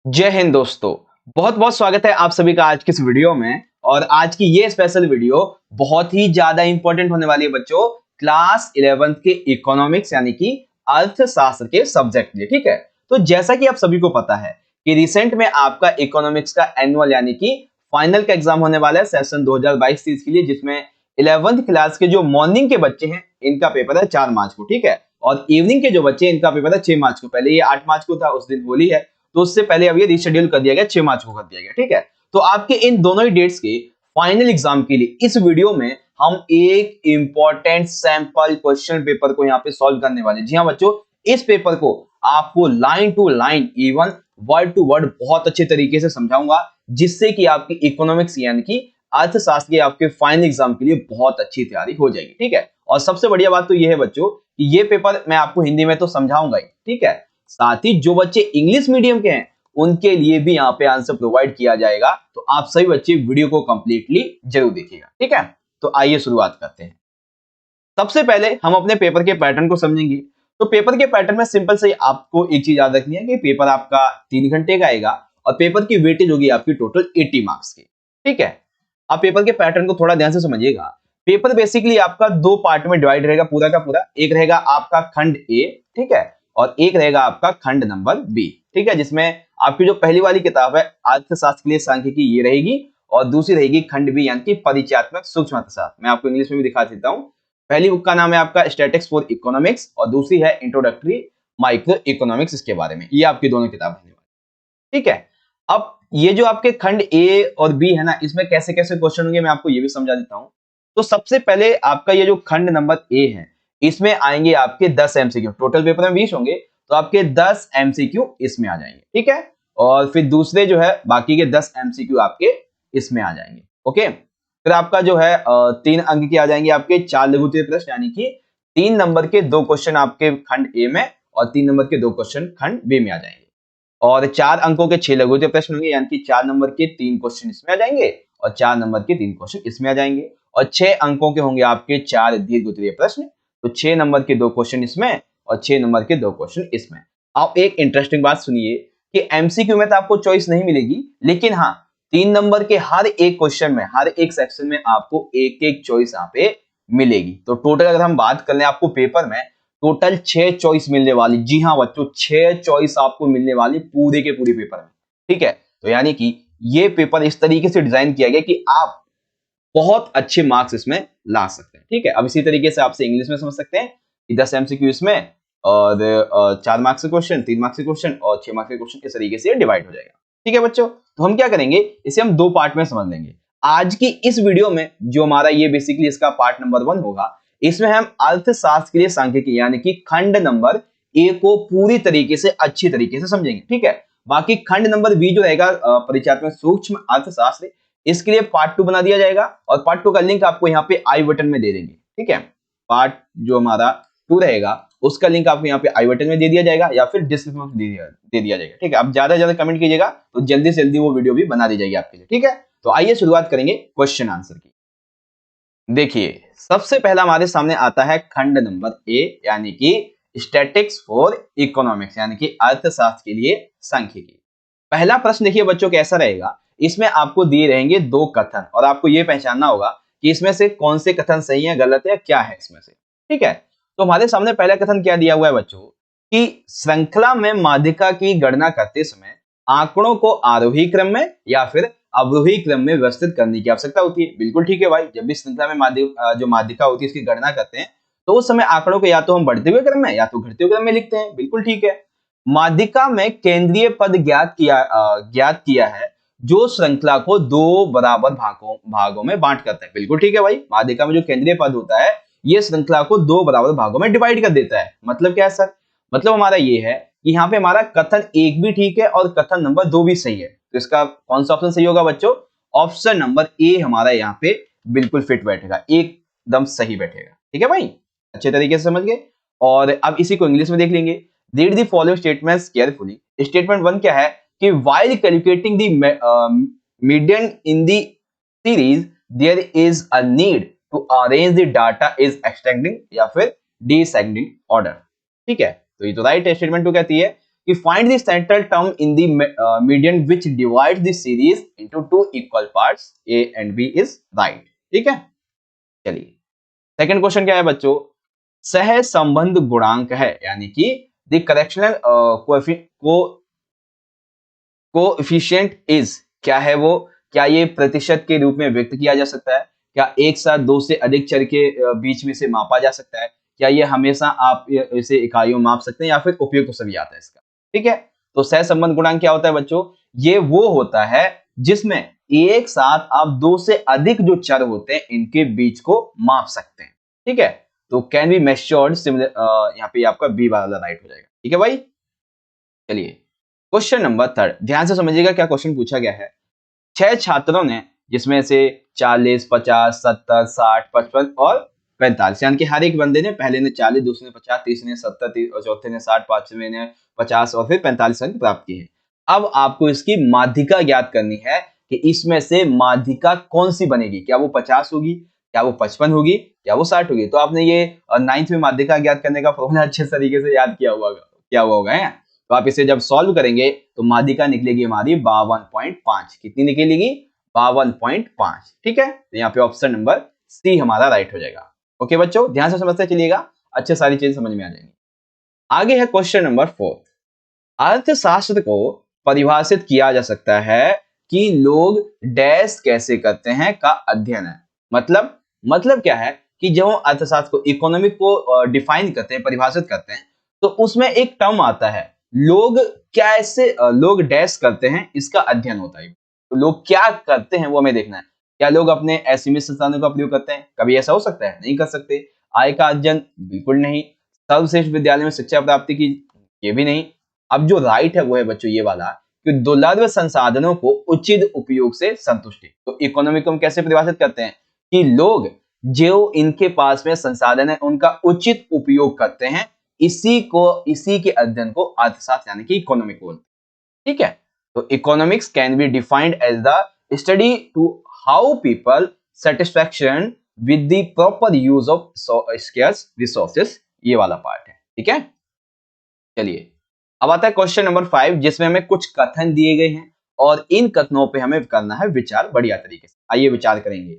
जय हिंद दोस्तों। बहुत बहुत स्वागत है आप सभी का आज की इस वीडियो में। और आज की ये स्पेशल वीडियो बहुत ही ज्यादा इंपॉर्टेंट होने वाली है बच्चों, क्लास 11th के इकोनॉमिक्स यानी कि अर्थशास्त्र के सब्जेक्ट लिए। ठीक है, तो जैसा कि आप सभी को पता है कि रिसेंट में आपका इकोनॉमिक्स का एनुअल यानी कि फाइनल का एग्जाम होने वाला है सेशन 2022-23 के लिए, जिसमें 11th क्लास के जो मॉर्निंग के बच्चे हैं इनका पेपर है 4 मार्च को। ठीक है, और इवनिंग के जो बच्चे हैं इनका पेपर है 6 मार्च को। पहले ये 8 मार्च को था, उस दिन होली है तो उससे पहले अब ये रिशेड्यूल कर दिया गया, 6 मार्च को कर दिया गया। ठीक है, तो आपके इन दोनों ही डेट्स के फाइनल एग्जाम के लिए इस वीडियो में हम एक इंपॉर्टेंट सैंपल क्वेश्चन पेपर को यहाँ पे सॉल्व करने वाले। जी हाँ बच्चों, इस पेपर को आपको line to line even word to word बहुत अच्छे तरीके से समझाऊंगा, जिससे कि आपकी इकोनॉमिक्स यानी कि अर्थशास्त्र के आपके फाइनल एग्जाम के लिए बहुत अच्छी तैयारी हो जाएगी। ठीक है, और सबसे बढ़िया बात तो यह है बच्चों कि ये पेपर मैं आपको हिंदी में तो समझाऊंगा ही, ठीक है, साथ ही जो बच्चे इंग्लिश मीडियम के हैं उनके लिए भी यहाँ पे आंसर प्रोवाइड किया जाएगा। तो आप सभी बच्चे वीडियो को कंप्लीटली जरूर देखिएगा। ठीक है, तो आइए शुरुआत करते हैं। सबसे पहले हम अपने पेपर के पैटर्न को समझेंगे। तो पेपर के पैटर्न में सिंपल से आपको एक चीज याद रखनी है कि पेपर आपका 3 घंटे का आएगा और पेपर की वेटेज होगी आपकी टोटल 80 मार्क्स की। ठीक है, आप पेपर के पैटर्न को थोड़ा ध्यान से समझिएगा। पेपर बेसिकली आपका दो पार्ट में डिवाइड रहेगा पूरा का पूरा। एक रहेगा आपका खंड ए, ठीक है, और एक रहेगा आपका खंड नंबर बी। ठीक है, जिसमें आपकी जो पहली वाली किताब है अर्थशास्त्र के लिए सांख्यिकी ये रहेगी और दूसरी रहेगी खंड बी यानी कि परिचयात्मक सूक्ष्म अर्थशास्त्र। मैं आपको इंग्लिश में भी दिखा देता हूँ। पहली बुक का नाम है आपका स्टैटिक्स फॉर इकोनॉमिक्स और दूसरी है इंट्रोडक्टरी माइक्रो इकोनॉमिक्स, इसके बारे में। ये आपकी दोनों किताब रहने वाली। ठीक है, अब ये जो आपके खंड ए और बी है ना, इसमें कैसे कैसे क्वेश्चन होंगे मैं आपको ये भी समझा देता हूँ। तो सबसे पहले आपका ये जो खंड नंबर ए है इसमें आएंगे आपके 10 एमसीक्यू। टोटल पेपर में 20 होंगे तो आपके 10 एमसीक्यू इसमें आ जाएंगे। ठीक है, और फिर दूसरे जो है बाकी के 10 एमसीक्यू आपके इसमें आ जाएंगे। ओके, फिर आपका जो है 3 अंक के आ जाएंगे आपके 4 लघु उत्तरीय प्रश्न, यानी कि 3 नंबर के 2 क्वेश्चन आपके खंड ए में और 3 नंबर के 2 क्वेश्चन खंड बी में आ जाएंगे। और 4 अंकों के 6 लघु उत्तरीय प्रश्न होंगे, यानी कि 4 नंबर के 3 क्वेश्चन इसमें आ जाएंगे और 4 नंबर के 3 क्वेश्चन इसमें आ जाएंगे। और 6 अंकों के होंगे आपके 4 दीर्घ उत्तरीय प्रश्न, तो 6 नंबर के 2 क्वेश्चन इसमें और 6 नंबर के 2 क्वेश्चन इसमें। आप एक इंटरेस्टिंग बात सुनिए कि एमसीक्यू में तो आपको चॉइस नहीं मिलेगी, लेकिन हाँ 3 नंबर के हर एक क्वेश्चन में, हर एक सेक्शन में आपको एक एक चॉइस यहाँ पे मिलेगी। तो टोटल अगर हम बात कर लें आपको पेपर में टोटल 6 चॉइस मिलने वाली। जी हाँ बच्चों, 6 चॉइस आपको मिलने वाली पूरे के पूरे पेपर में। ठीक है, तो यानी कि ये पेपर इस तरीके से डिजाइन किया गया कि आप बहुत अच्छे मार्क्स इसमें ला सकते हैं। ठीक है, अब इसी तरीके से आपसे इंग्लिश में समझ सकते हैं कि 10 एमसीक्यू इसमें और 4 मार्क्स के क्वेश्चन, 3 मार्क्स के क्वेश्चन और 6 मार्क्स के क्वेश्चन, इस तरीके से डिवाइड हो जाएगा। ठीक है बच्चों, तो हम क्या करेंगे, इसे हम 2 पार्ट में समझ लेंगे। आज की इस वीडियो में जो हमारा ये बेसिकली इसका पार्ट नंबर 1 होगा, इसमें हम अर्थशास्त्र के लिए सांख्यिकी यानी कि खंड नंबर ए को पूरी तरीके से अच्छी तरीके से समझेंगे। ठीक है, बाकी खंड नंबर बी जो रहेगा परिचयात्मक सूक्ष्म अर्थशास्त्र, इसके लिए पार्ट 2 बना दिया जाएगा और पार्ट 2 का लिंक आपको यहाँ पे आई बटन में दे देंगे। ठीक है, पार्ट जो हमारा 2 रहेगा उसका लिंक आपको यहाँ पे आई बटन में दे दिया जाएगा या फिर डिस्क्रिप्शन में दे दिया जाएगा। ठीक है, अब ज्यादा ज्यादा कमेंट कीजिएगा तो जल्दी से जल्दी वो वीडियो भी बना दी जाएगी आपके लिए। ठीक है, तो आइए शुरुआत करेंगे क्वेश्चन आंसर की। देखिए, सबसे पहला हमारे सामने आता है खंड नंबर ए यानी कि स्टैटिक्स फॉर इकोनॉमिक्स यानी कि अर्थशास्त्र के लिए सांख्यिकी। पहला प्रश्न देखिए बच्चों कैसा रहेगा, इसमें आपको दिए रहेंगे 2 कथन और आपको यह पहचानना होगा कि इसमें से कौन से कथन सही है, गलत है, क्या है इसमें से। ठीक है, तो हमारे सामने पहला कथन क्या दिया हुआ है बच्चों कि श्रृंखला में माध्यिका की गणना करते समय आंकड़ों को आरोही क्रम में या फिर अवरोही क्रम में व्यवस्थित करने की आवश्यकता होती है। बिल्कुल ठीक है भाई, जब भी श्रृंखला में जो माध्यिका होती है इसकी गणना करते हैं तो उस समय आंकड़ों को या तो हम बढ़ते हुए क्रम में या तो घटते हुए क्रम में लिखते हैं। बिल्कुल ठीक है। माध्यिका में केंद्रीय पद ज्ञात किया है जो श्रृंखला को 2 बराबर भागों में बांट करता है। बिल्कुल ठीक है भाई, माध्यिका में जो केंद्रीय पद होता है ये श्रृंखला को 2 बराबर भागों में डिवाइड कर देता है। मतलब क्या है सर, मतलब हमारा ये है कि यहाँ पे हमारा कथन 1 भी ठीक है और कथन नंबर 2 भी सही है। तो इसका कौन सा ऑप्शन सही होगा बच्चों, ऑप्शन नंबर ए हमारा यहाँ पे बिल्कुल फिट बैठेगा, एकदम सही बैठेगा। ठीक है भाई, अच्छे तरीके से समझ गए। और अब इसी को इंग्लिश में देख लेंगे। Read the following statements carefully. Statement 1 क्या है कि while calculating the median in the series there is a need to arrange the data is extending या फिर descending order। ठीक है, तो ये तो राइट है। स्टेटमेंट 2 कहती है कि find the central term in the median which divides the series into two equal parts, A and B is right. ठीक है, चलिए सेकंड क्वेश्चन क्या है बच्चों, सह संबंध गुणांक है, यानी कि द करेक्शनल कोएफिशिएंट इज, क्या है वो, क्या ये प्रतिशत के रूप में व्यक्त किया जा सकता है, क्या एक साथ दो से अधिक चर के बीच में से मापा जा सकता है, क्या ये हमेशा आप इसे इकाइयों में माप सकते हैं, या फिर उपयोग तो सभी आता है इसका। ठीक है, तो सहसंबंध गुणांक क्या होता है बच्चों, ये वो होता है जिसमें एक साथ आप दो से अधिक जो चर होते हैं इनके बीच को माप सकते हैं। ठीक है, तो कैन बी मेजर्ड सिमिलर, यहाँ पे आपका बी वाला राइट हो जाएगा। ठीक है भाई, चलिए क्वेश्चन नंबर थर्ड, ध्यान से समझिएगा क्या क्वेश्चन पूछा गया है। 6 छात्रों ने, जिसमें से 40, 50, 70, 60, 55 और 45, यानी कि हर एक बंदे ने, पहले ने 40, दूसरे ने 50, तीसरे ने 70, चौथे ने 60, पांचवें ने 50 और फिर 45 अंक प्राप्त किए हैं। अब आपको इसकी माध्यिका ज्ञात करनी है कि इसमें से माध्यिका कौन सी बनेगी, क्या वो 50 होगी, क्या वो 55 होगी, क्या वो 60 होगी। तो आपने ये 9th में माध्यिका ज्ञात करने का फॉर्मूला अच्छे तरीके से याद किया हुआ होगा है? तो आप इसे जब सॉल्व करेंगे तो माध्यिका निकलेगी हमारी 52.5। कितनी निकलेगी, 52.5। ठीक है, तो यहाँ पे ऑप्शन नंबर सी हमारा राइट हो जाएगा। ओके बच्चों, ध्यान से समझते चलिएगा, अच्छे सारी चीजें समझ में आ जाएंगी। आगे है क्वेश्चन नंबर 4, अर्थशास्त्र को परिभाषित किया जा सकता है कि लोग डैश कैसे करते हैं का अध्ययन है। मतलब क्या है कि जब हम अर्थशास्त्र को, इकोनॉमिक को डिफाइन करते हैं, परिभाषित करते हैं, तो उसमें एक टर्म आता है, लोग कैसे, लोग डैश करते हैं, इसका अध्ययन होता है। तो लोग क्या करते हैं वो हमें देखना है। क्या लोग अपने असीमित संसाधनों का प्रयोग करते हैं, कभी ऐसा हो सकता है, नहीं कर सकते। आय का अर्जन, बिल्कुल नहीं। सर्वश्रेष्ठ विद्यालय में शिक्षा प्राप्ति की, ये भी नहीं। अब जो राइट है वो है बच्चों ये वाला, कि दुर्लभ संसाधनों को उचित उपयोग से संतुष्टि। तो इकोनॉमी को हम कैसे परिभाषित करते हैं कि लोग जो इनके पास में संसाधन है उनका उचित उपयोग करते हैं, इसी के अध्ययन को अर्थशास्त्र यानी कि इकोनॉमिक बोलते हैं। ठीक है, तो economics can be defined as the study to how people satisfaction with the proper use of scarce resources, ये वाला पार्ट है। ठीक है, चलिए अब आता है क्वेश्चन नंबर 5, जिसमें हमें कुछ कथन दिए गए हैं और इन कथनों पे हमें करना है विचार बढ़िया तरीके से। आइए विचार करेंगे।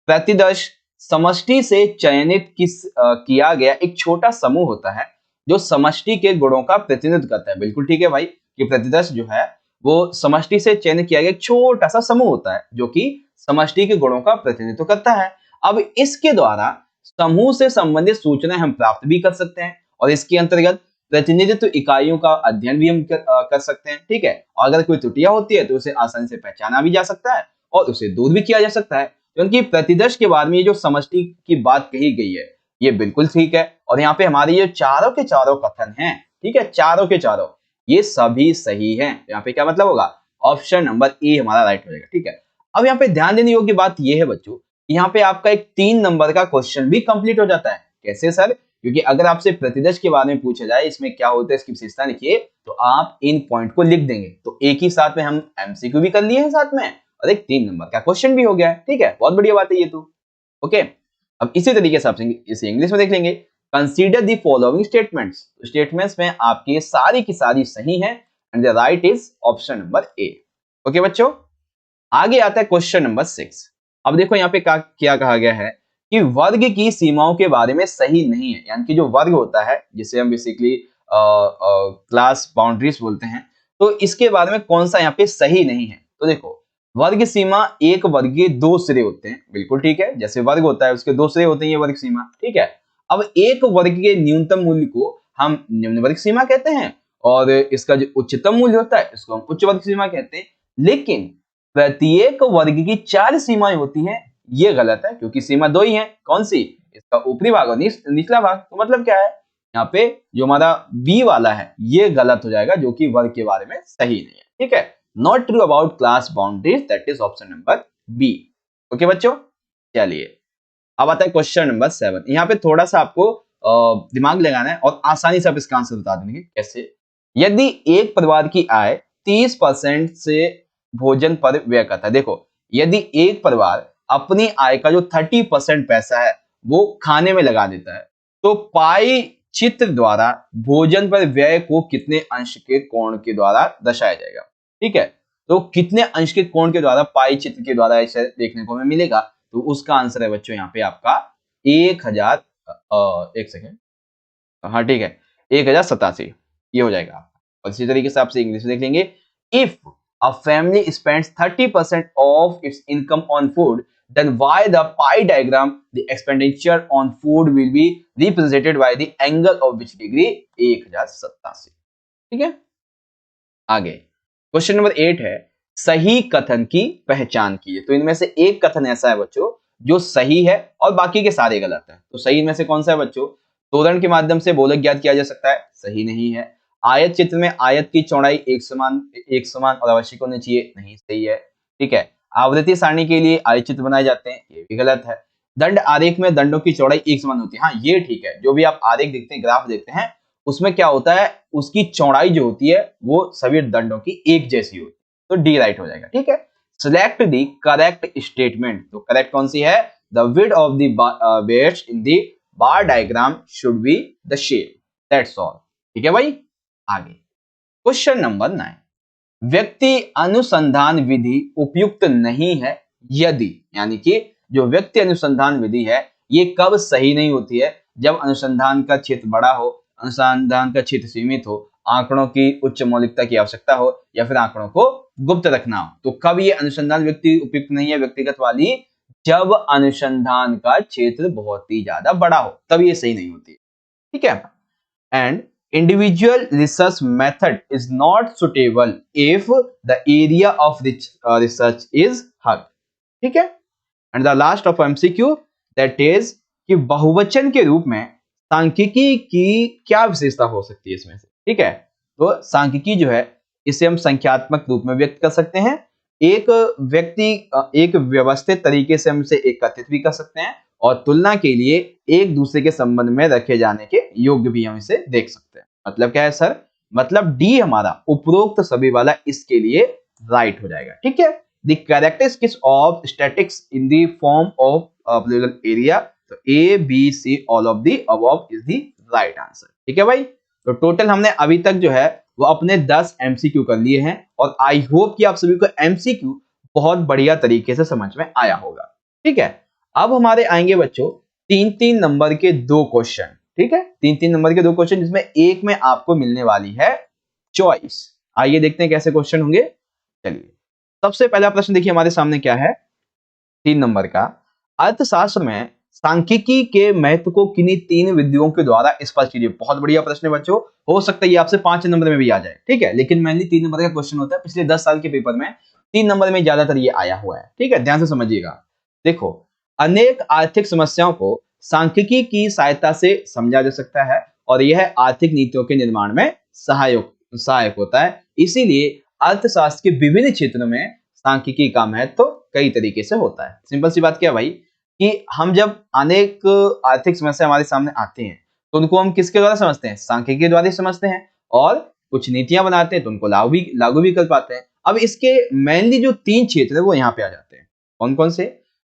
प्रतिदर्श समष्टि से चयनित किया गया एक छोटा समूह होता है जो समष्टि के गुणों का प्रतिनिधित्व करता है। बिल्कुल ठीक है भाई, कि प्रतिदर्श जो है वो समष्टि से चयनित किया गया एक छोटा सा समूह होता है जो कि समष्टि के गुणों का प्रतिनिधित्व करता है। अब इसके द्वारा समूह से संबंधित सूचनाएं हम प्राप्त भी कर सकते हैं और इसके अंतर्गत प्रतिनिधित्व इकाइयों का अध्ययन भी हम कर सकते हैं। ठीक है, और अगर कोई त्रुटियां होती है तो उसे आसानी से पहचाना भी जा सकता है और उसे दूर भी किया जा सकता है। क्योंकि प्रतिदर्श के बारे में ये जो समष्टि की बात कही गई है ये बिल्कुल ठीक है, और यहाँ पे हमारे ये चारों के चारों कथन हैं, ठीक है, चारों के चारों ये सभी सही हैं। यहाँ पे क्या मतलब होगा, ऑप्शन नंबर ए हमारा राइट हो जाएगा। ठीक है, अब यहाँ पे ध्यान देने योग्य बात ये है बच्चों, यहाँ पे आपका एक 3 नंबर का क्वेश्चन भी कंप्लीट हो जाता है। कैसे सर, क्योंकि अगर आपसे प्रतिदर्श के बारे में पूछा जाए इसमें क्या होता है, इसकी विशेषता लिखिए, तो आप इन पॉइंट को लिख देंगे। तो एक ही साथ में हम एमसीक्यू भी कर लिए हैं साथ में और एक 3 नंबर का क्वेश्चन भी हो गया है। ठीक है, बहुत बढ़िया बात है ये तो। ओके, अब इसी तरीके से आप इसे इंग्लिश में देख लेंगे। Consider the following statements, statements में आपकी सारी की सारी सही हैं and the right is option number A. Okay बच्चों, आगे आता है क्वेश्चन नंबर 6। अब देखो यहाँ पे क्या कहा गया है कि वर्ग की सीमाओं के बारे में सही नहीं है, यानी कि जो वर्ग होता है जिसे हम बेसिकली क्लास बाउंड्रीज बोलते हैं, तो इसके बारे में कौन सा यहाँ पे सही नहीं है। तो देखो, वर्ग सीमा, एक वर्ग के 2 सिरे होते हैं, बिल्कुल ठीक है, जैसे वर्ग होता है उसके 2 सिरे होते हैं, ये वर्ग सीमा। ठीक है, अब एक वर्ग के न्यूनतम मूल्य को हम निम्न वर्ग सीमा कहते हैं और इसका जो उच्चतम मूल्य होता है इसको हम उच्च वर्ग सीमा कहते हैं। लेकिन प्रत्येक वर्ग की 4 सीमाएं होती हैं, ये गलत है, क्योंकि सीमा 2 ही है। कौन सी, इसका ऊपरी भाग और निचला भाग। तो मतलब क्या है, यहाँ पे जो हमारा बी वाला है ये गलत हो जाएगा, जो कि वर्ग के बारे में सही नहीं है। ठीक है, not true about class boundaries, that is option number B. Okay बच्चों, चलिए अब आता है क्वेश्चन नंबर 7। यहाँ पे थोड़ा सा आपको दिमाग लगाना है और आसानी से आप इसका आंसर बता देंगे। कैसे, यदि एक परिवार की आय 30% से भोजन पर व्यय करता है, देखो यदि एक परिवार अपनी आय का जो 30% पैसा है वो खाने में लगा देता है, तो पाई चित्र द्वारा भोजन पर व्यय को कितने अंश के कोण के द्वारा दर्शाया जाएगा। ठीक है, तो कितने अंश के कोण के द्वारा पाई चित्र के द्वारा इसे देखने को हमें मिलेगा, तो उसका आंसर है बच्चों यहाँ पे आपका 1000 एक सेकेंड, हाँ ठीक है 1087 ये हो जाएगा। और इसी तरीके से आपसे इंग्लिश में देख लेंगे, if a family spends 30% of its income on food, then why the pie diagram the expenditure on food will be represented by the angle of which degree 1087। ठीक है, आगे क्वेश्चन नंबर 8 है, सही कथन की पहचान कीजिए। तो इनमें से एक कथन ऐसा है बच्चों जो सही है और बाकी के सारे गलत है। तो सही इनमें से कौन सा है बच्चों? तोरण के माध्यम से बोलक ज्ञात किया जा सकता है, सही नहीं है। आयत चित्र में आयत की चौड़ाई एक समान और आवश्यक होनी चाहिए, नहीं सही है। ठीक है, आवृत्ति सारणी के लिए आयत चित्र बनाए जाते हैं, ये भी गलत है। दंड आरेख में दंडों की चौड़ाई एक समान होती है, हाँ ये ठीक है। जो भी आप आरेख देखते हैं, ग्राफ देखते हैं, उसमें क्या होता है, उसकी चौड़ाई जो होती है वो सभी दंडों की एक जैसी होती है। तो डी राइट हो जाएगा। ठीक है, सिलेक्ट द करेक्ट स्टेटमेंट। तो करेक्ट कौन सी है? The width of the beds in the bar diagram should be the shape, that's all. ठीक है भाई, आगे क्वेश्चन नंबर 9, व्यक्ति अनुसंधान विधि उपयुक्त नहीं है यदि, यानी कि जो व्यक्ति अनुसंधान विधि है ये कब सही नहीं होती है? जब अनुसंधान का क्षेत्र बड़ा हो, अनुसंधान का क्षेत्र सीमित हो, आंकड़ों की उच्च मौलिकता की आवश्यकता हो, या फिर आंकड़ों को गुप्त रखना हो। तो कब ये अनुसंधान व्यक्ति उपयुक्त नहीं है व्यक्तिगत वाली? जब अनुसंधान का क्षेत्र बहुत ही ज्यादा बड़ा हो, तब ये सही नहीं होती है। ठीक है, and individual research method is not suitable if the area of research is hug। ठीक है, and the last of MCQ that is कि बहुवचन के रूप में सांख्यिकी की क्या विशेषता हो सकती है इसमें से। ठीक है, तो सांख्यिकी जो है इसे हम संख्यात्मक रूप में व्यक्त कर सकते हैं, एक व्यक्ति एक व्यवस्थित तरीके से हम इसे एकत्रित भी कर सकते हैं, और तुलना के लिए एक दूसरे के संबंध में रखे जाने के योग्य भी हम इसे देख सकते हैं। मतलब क्या है सर? मतलब डी हमारा उपरोक्त सभी वाला इसके लिए राइट हो जाएगा। ठीक है, the characteristics of statics in the form of polygonal area, तो A B C all of the above is the right answer. ठीक है भाई, तो टोटल हमने अभी तक जो है वो अपने 10 MCQ कर लिए हैं, और आई होप कि आप सभी को MCQ बहुत बढ़िया तरीके से समझ में आया होगा। ठीक है, अब हमारे आएंगे बच्चों 3-3 नंबर के 2 क्वेश्चन। ठीक है, 3-3 नंबर के 2 क्वेश्चन, जिसमें एक में आपको मिलने वाली है चॉइस। आइए देखते हैं कैसे क्वेश्चन होंगे। चलिए, सबसे पहला प्रश्न देखिए हमारे सामने क्या है, 3 नंबर का। अर्थशास्त्र में सांख्यिकी के महत्व को किन्हीं 3 विधियों के द्वारा स्पष्ट कीजिए। बहुत बढ़िया प्रश्न है बच्चों, हो सकता है ये आपसे 5 नंबर में भी आ जाए। ठीक है, लेकिन मेनली 3 नंबर का क्वेश्चन होता है। पिछले 10 साल के पेपर में 3 नंबर में ज्यादातर ये आया हुआ है। ठीक है, ध्यान से समझिएगा। देखो, अनेक आर्थिक समस्याओं को सांख्यिकी की सहायता से समझा जा सकता है, और यह आर्थिक नीतियों के निर्माण में सहायक होता है। इसीलिए अर्थशास्त्र के विभिन्न क्षेत्रों में सांख्यिकी का महत्व कई तरीके से होता है। सिंपल सी बात क्या भाई, कि हम जब अनेक आर्थिक समस्या हमारे सामने आती हैं तो उनको हम किसके द्वारा समझते हैं? सांख्यिकी के द्वारा समझते हैं, और कुछ नीतियां बनाते हैं तो उनको लागू भी कर पाते हैं। अब इसके मेनली जो 3 क्षेत्र है वो यहाँ पे आ जाते हैं। कौन कौन से?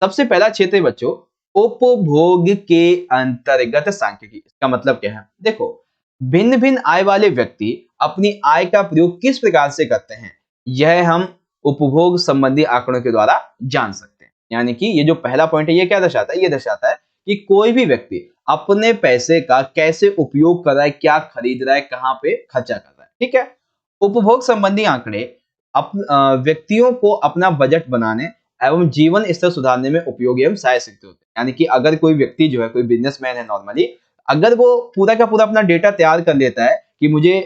सबसे पहला क्षेत्र है बच्चों उपभोग के अंतर्गत सांख्यिकी। इसका मतलब क्या है? देखो, भिन्न भिन्न आय वाले व्यक्ति अपनी आय का प्रयोग किस प्रकार से करते हैं, यह हम उपभोग संबंधी आंकड़ों के द्वारा जान सकते हैं। यानी कि ये जो पहला पॉइंट है ये क्या दर्शाता है? ये दर्शाता है कि कोई भी व्यक्ति अपने पैसे का कैसे उपयोग कर रहा है, क्या खरीद रहा है, कहाँ पे खर्चा कर रहा है। ठीक है, उपभोग संबंधी आंकड़े व्यक्तियों को अपना बजट बनाने एवं जीवन स्तर सुधारने में उपयोगी एवं सहायक सिद्ध होते हैं। यानी कि अगर कोई व्यक्ति जो है, कोई बिजनेसमैन है नॉर्मली, अगर वो पूरा का पूरा अपना डेटा तैयार कर लेता है कि मुझे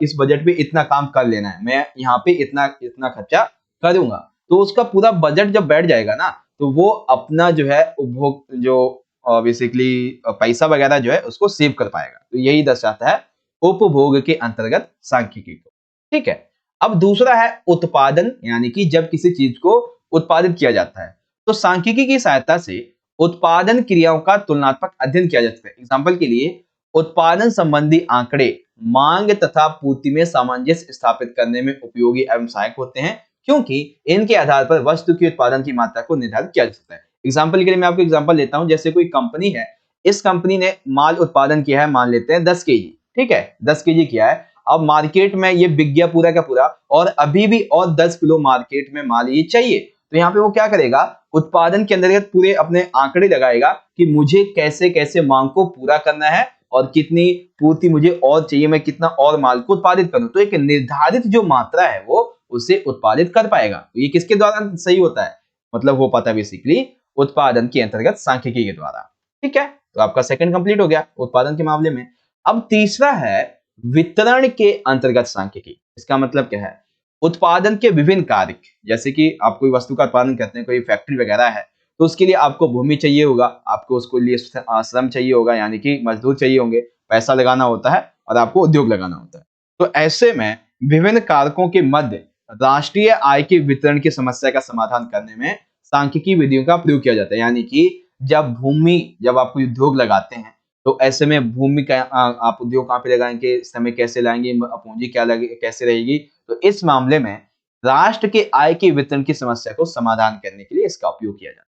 इस बजट पे इतना काम कर लेना है, मैं यहाँ पे इतना इतना खर्चा करूंगा, तो उसका पूरा बजट जब बैठ जाएगा ना, तो वो अपना जो है उपभोग जो बेसिकली पैसा वगैरह जो है उसको सेव कर पाएगा। तो यही दर्शाता है उपभोग के अंतर्गत सांख्यिकी को। ठीक है, अब दूसरा है उत्पादन, यानी कि जब किसी चीज को उत्पादित किया जाता है तो सांख्यिकी की सहायता से उत्पादन क्रियाओं का तुलनात्मक अध्ययन किया जा सकता है। एग्जाम्पल के लिए, उत्पादन संबंधी आंकड़े मांग तथा पूर्ति में सामंजस्य स्थापित करने में उपयोगी एवं सहायक होते हैं, क्योंकि इनके आधार पर वस्तु की उत्पादन की मात्रा को निर्धारित किया जा सकता है। एग्जाम्पल के लिए मैं आपको एग्जाम्पल लेता हूं, जैसे कोई कंपनी है, इस कंपनी ने माल उत्पादन किया है, मान लेते हैं 10 केजी, ठीक है, 10 केजी किया है। अब मार्केट में ये बिक गया पूरा का पूरा, और अभी भी और 10 किलो मार्केट में माल ये चाहिए, तो यहाँ पे वो क्या करेगा, उत्पादन के अंतर्गत पूरे अपने आंकड़े लगाएगा कि मुझे कैसे कैसे मांग को पूरा करना है और कितनी पूर्ति मुझे और चाहिए, मैं कितना और माल को उत्पादित करूं, तो एक निर्धारित जो मात्रा है वो उसे उत्पादित कर पाएगा। तो ये किसके द्वारा सही होता है, मतलब हो पाता है बेसिकली उत्पादन के अंतर्गत सांख्यिकी के द्वारा। ठीक है, तो आपका सेकंड कंप्लीट हो गया उत्पादन के मामले में। अब तीसरा है वितरण के अंतर्गत सांख्यिकी। इसका मतलब क्या है, उत्पादन के विभिन्न कार्य, जैसे कि आप कोई वस्तु का उत्पादन करते हैं, कोई फैक्ट्री वगैरह है, तो उसके लिए आपको भूमि चाहिए होगा, आपको उसको लिए श्रम चाहिए होगा, यानी कि मजदूर चाहिए होंगे, पैसा लगाना होता है और आपको उद्योग लगाना होता है। तो ऐसे में विभिन्न कारकों के मध्य राष्ट्रीय आय के वितरण की समस्या का समाधान करने में सांख्यिकी विधियों का प्रयोग किया जाता है। यानी कि जब आप कोई उद्योग लगाते हैं, तो ऐसे में भूमि का आप उद्योग कहाँ पे लगाएंगे, समय कैसे लाएंगे, पूंजी क्या लगे, कैसे रहेगी, तो इस मामले में राष्ट्र के आय के वितरण की समस्या को समाधान करने के लिए इसका उपयोग किया जाता है।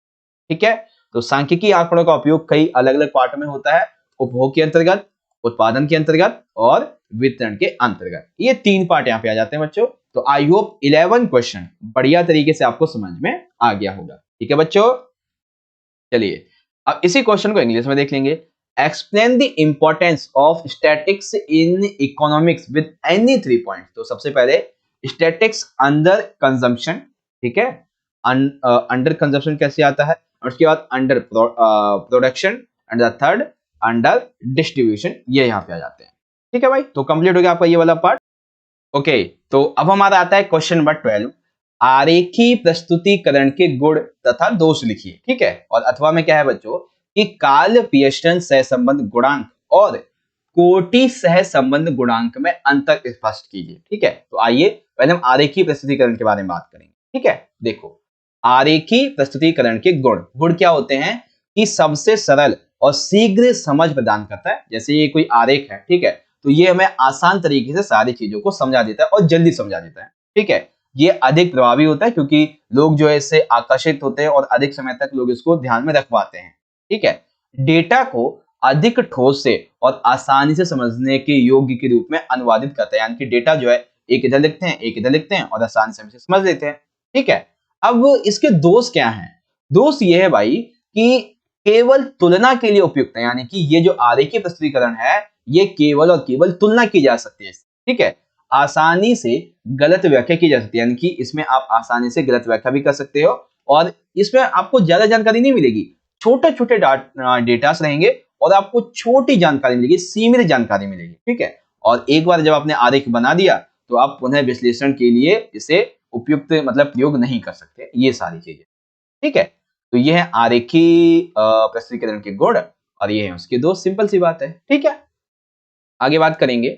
ठीक है, तो सांख्यिकी आंकड़ों का उपयोग कई अलग अलग पार्ट में होता है, उपभोग के अंतर्गत, उत्पादन के अंतर्गत और वितरण के अंतर्गत। ये 3 पार्ट यहाँ पे आ जाते हैं बच्चों। तो आई होप 11 क्वेश्चन बढ़िया तरीके से आपको समझ में आ गया होगा। ठीक है बच्चों, चलिए अब इसी क्वेश्चन को इंग्लिश में देख लेंगे। Explain the importance of statics in economics with any 3 point. तो सबसे पहले स्टैटिक्स अंडर कंजम्पशन, ठीक है, अंडर कंजम्पशन कैसे आता है, और उसके बाद under production, and the third under distribution, ये यहाँ पे आ जाते हैं। ठीक है भाई, तो कंप्लीट हो गया आपका ये वाला पार्ट। ओके, तो अब हमारा आता है क्वेश्चन नंबर 12। आरेखी प्रस्तुतिकरण के गुण तथा दोष लिखिए। ठीक है, और अथवा में क्या है बच्चों कि काल पियर्सन सहसंबंध गुणांक और कोटि सहसंबंध गुणांक में अंतर स्पष्ट कीजिए। ठीक है, तो आइए पहले हम आरेखी प्रस्तुतिकरण के बारे में बात करेंगे। ठीक है, देखो आरेखी प्रस्तुतिकरण के गुण क्या होते हैं कि सबसे सरल और शीघ्र समझ प्रदान करता है। जैसे ये कोई आरेख है, ठीक है, तो ये हमें आसान तरीके से सारी चीजों को समझा देता है और जल्दी समझा देता है। ठीक है, ये अधिक प्रभावी होता है क्योंकि लोग जो है इससे आकर्षित होते हैं और अधिक समय तक लोग इसको ध्यान में रख पाते हैं। ठीक है, डेटा को अधिक ठोस से और आसानी से समझने के योग्य के रूप में अनुवादित करता है। यानी कि डेटा जो है एक इधर लिखते हैं, एक इधर लिखते हैं और आसानी से हम इसे समझ लेते हैं। ठीक है, अब इसके दोष क्या हैं? दोष ये है भाई कि केवल तुलना के लिए उपयुक्त है। यानी कि ये जो आरेखीय प्रस्तुतिकरण है ये केवल और केवल तुलना की जा सकती है। ठीक है, आसानी से गलत व्याख्या की जा सकती है, यानी कि इसमें आप आसानी से गलत व्याख्या भी कर सकते हो और इसमें आपको ज्यादा जानकारी नहीं मिलेगी। छोटे छोटे डेटास रहेंगे और आपको छोटी जानकारी मिलेगी, सीमित जानकारी मिलेगी। ठीक है, और एक बार जब आपने आरेख बना दिया तो आप पुनः विश्लेषण के लिए इसे उपयुक्त मतलब प्रयोग नहीं कर सकते, ये सारी चीजें। ठीक है, तो ये है आरेखी प्रस्तुतिकरण के गुण और ये है उसके दोष। सिंपल सी बात है। ठीक है, आगे बात करेंगे।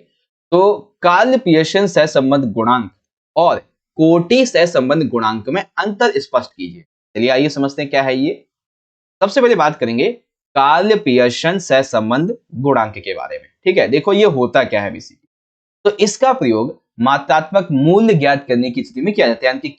तो कार्ल पियर्सन सहसंबंध गुणांक और कोटि सहसंबंध गुणांक में अंतर स्पष्ट कीजिए। चलिए आइए समझते हैं क्या है ये। सबसे पहले बात करेंगे कार्ल पियर्सन सहसंबंध गुणांक के बारे में। ठीक है, देखो ये होता क्या है बेसिकली। तो इसका प्रयोग मात्रात्मक मूल्य ज्ञात करने की स्थिति में किया जाता है। यानी कि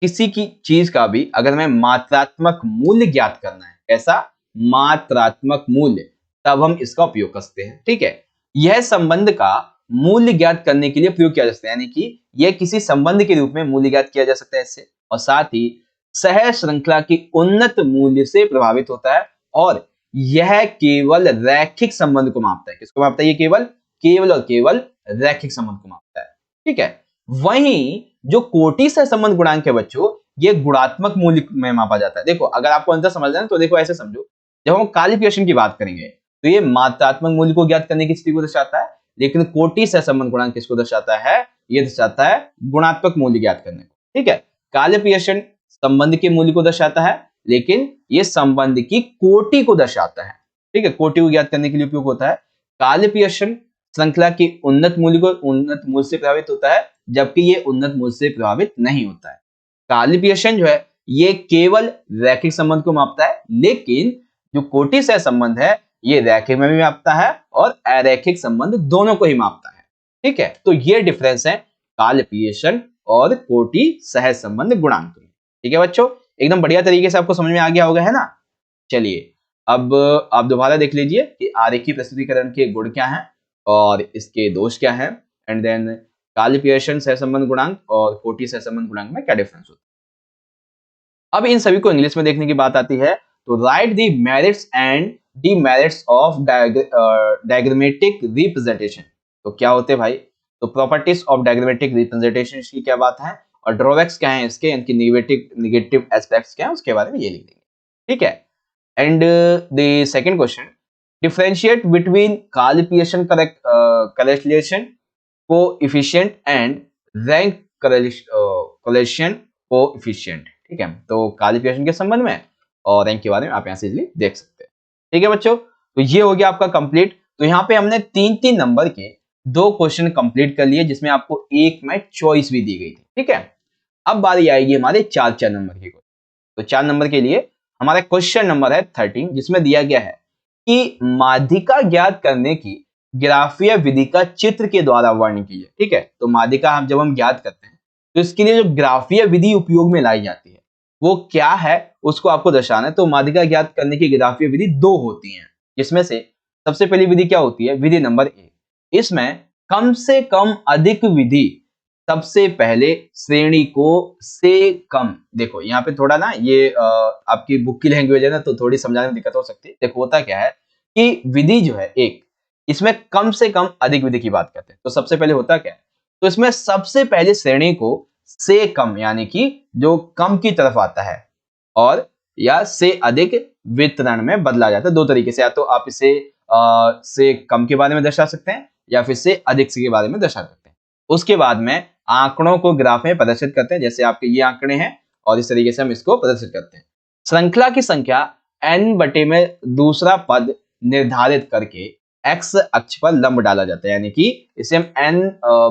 किसी की चीज का भी अगर हमें मात्रात्मक मूल्य ज्ञात करना है, ऐसा मात्रात्मक मूल्य, तब हम इसका उपयोग कर सकते हैं। ठीक है, यह संबंध का मूल्य ज्ञात करने के लिए प्रयोग किया जा सकता है। यानी कि यह किसी संबंध के रूप में मूल्य ज्ञात किया जा सकता है इससे, और साथ ही सह श्रृंखला की उन्नत मूल्य से प्रभावित होता है और यह केवल रैखिक संबंध को मापता है। किसको मापता है? ये केवल और केवल रैखिक संबंध को मापता है। ठीक है, वहीं जो कोटि सहसंबंध गुणांक है बच्चों, ये गुणात्मक मूल्य में मापा जाता है। देखो अगर आपको अंतर समझना है तो देखो ऐसे समझो, जब हम कार्ल पियर्सन की बात करेंगे तो ये मात्रात्मक मूल्य को ज्ञात करने की स्थिति को दर्शाता है, लेकिन कोटि सहसंबंध गुणांक किसको दर्शाता है? ये दर्शाता है गुणात्मक मूल्य ज्ञात करने को। ठीक है, कार्ल पियर्सन संबंध के मूल्य को दर्शाता है, लेकिन ये संबंध की कोटि को दर्शाता है। ठीक है, कोटि को ज्ञात करने के लिए उपयोग होता है। कार्ल पियर्सन श्रृंखला की उन्नत मूल्य से प्रभावित होता है, जबकि ये उन्नत मूल्य से प्रभावित नहीं होता है। कार्ल पियर्सन जो है ये केवल रैखिक संबंध को मापता है, लेकिन जो कोटि सह संबंध है ये रैखिक में भी मापता है और अरैखिक संबंध दोनों को ही मापता है। ठीक है, तो ये डिफरेंस है कार्ल पियर्सन और कोटि सह संबंध गुणांक में। ठीक है बच्चों, एकदम बढ़िया तरीके से आपको समझ में आ गया होगा, है ना। चलिए अब आप दोबारा देख लीजिए कि आरेखीय प्रस्तुतीकरण के गुण क्या हैं और इसके दोष क्या है, एंड देन काल-पियर्सन सहसंबंध गुणांक और कोटी सहसंबंध गुणांक में क्या डिफरेंस होता है। अब इन सभी को इंग्लिश में देखने की बात आती है, तो right the merits and demerits of diagrammatic representation. तो क्या होते हैं भाई, तो प्रॉपर्टीज ऑफ डायग्रामेटिक रिप्रेजेंटेशन की क्या बात है और ड्रॉबैक्स क्या है इसके, इनकी नेगेटिव एस्पेक्ट्स क्या है, उसके बारे में ये लिख देंगे, ठीक है। And the second question, differentiate between Karl Pearson correction coefficient and rank correction coefficient, ठीक है। तो काल-पियर्सन के संबंध में और रैंक के बारे में आप यहाँ से इजीली देख सकते हैं, ठीक है बच्चों। तो ये हो गया आपका कंप्लीट। तो यहाँ पे हमने 3-3 नंबर के 2 क्वेश्चन कंप्लीट कर लिए, जिसमें आपको एक में चॉइस भी दी गई थी, ठीक है। अब बारी आएगी हमारे 4-4 नंबर के क्वेश्चन। तो 4 नंबर के लिए हमारा क्वेश्चन नंबर है 13, जिसमें दिया गया है कि माध्यिका ज्ञात करने की ग्राफीय विधि का चित्र के द्वारा वर्णन कीजिए, ठीक है। तो माध्यिका हम जब ज्ञात करते हैं तो इसके लिए जो ग्राफीय विधि उपयोग में लाई जाती है वो क्या है, उसको आपको दर्शाना है। तो माध्यिका ज्ञात करने की ग्राफीय विधि 2 होती हैं, जिसमें से सबसे पहली विधि क्या होती है, विधि नंबर 1। इसमें कम से कम अधिक विधि सबसे पहले श्रेणी को से कम, देखो यहाँ पे थोड़ा ना ये आपकी बुक की लैंग्वेज है ना, तो थोड़ी समझाने में दिक्कत हो सकती है। देखो होता क्या है कि विधि जो है एक, इसमें कम से कम अधिक विधि की बात करते हैं। तो सबसे पहले होता क्या है, तो इसमें सबसे पहले श्रेणी को से कम यानी कि जो कम की तरफ आता है और या से अधिक वितरण में बदला जाता है। 2 तरीके से, या तो आप इसे से कम के बारे में दर्शा सकते हैं या फिर से अधिक के बारे में दर्शा सकते हैं। उसके बाद में आंकड़ों को ग्राफ में प्रदर्शित करते हैं, जैसे आपके ये आंकड़े हैं और इस तरीके से हम इसको प्रदर्शित करते हैं। श्रृंखला की संख्या n बटे में दूसरा पद निर्धारित करके x अक्ष पर लंब डाला जाता है, यानी कि इसे हम n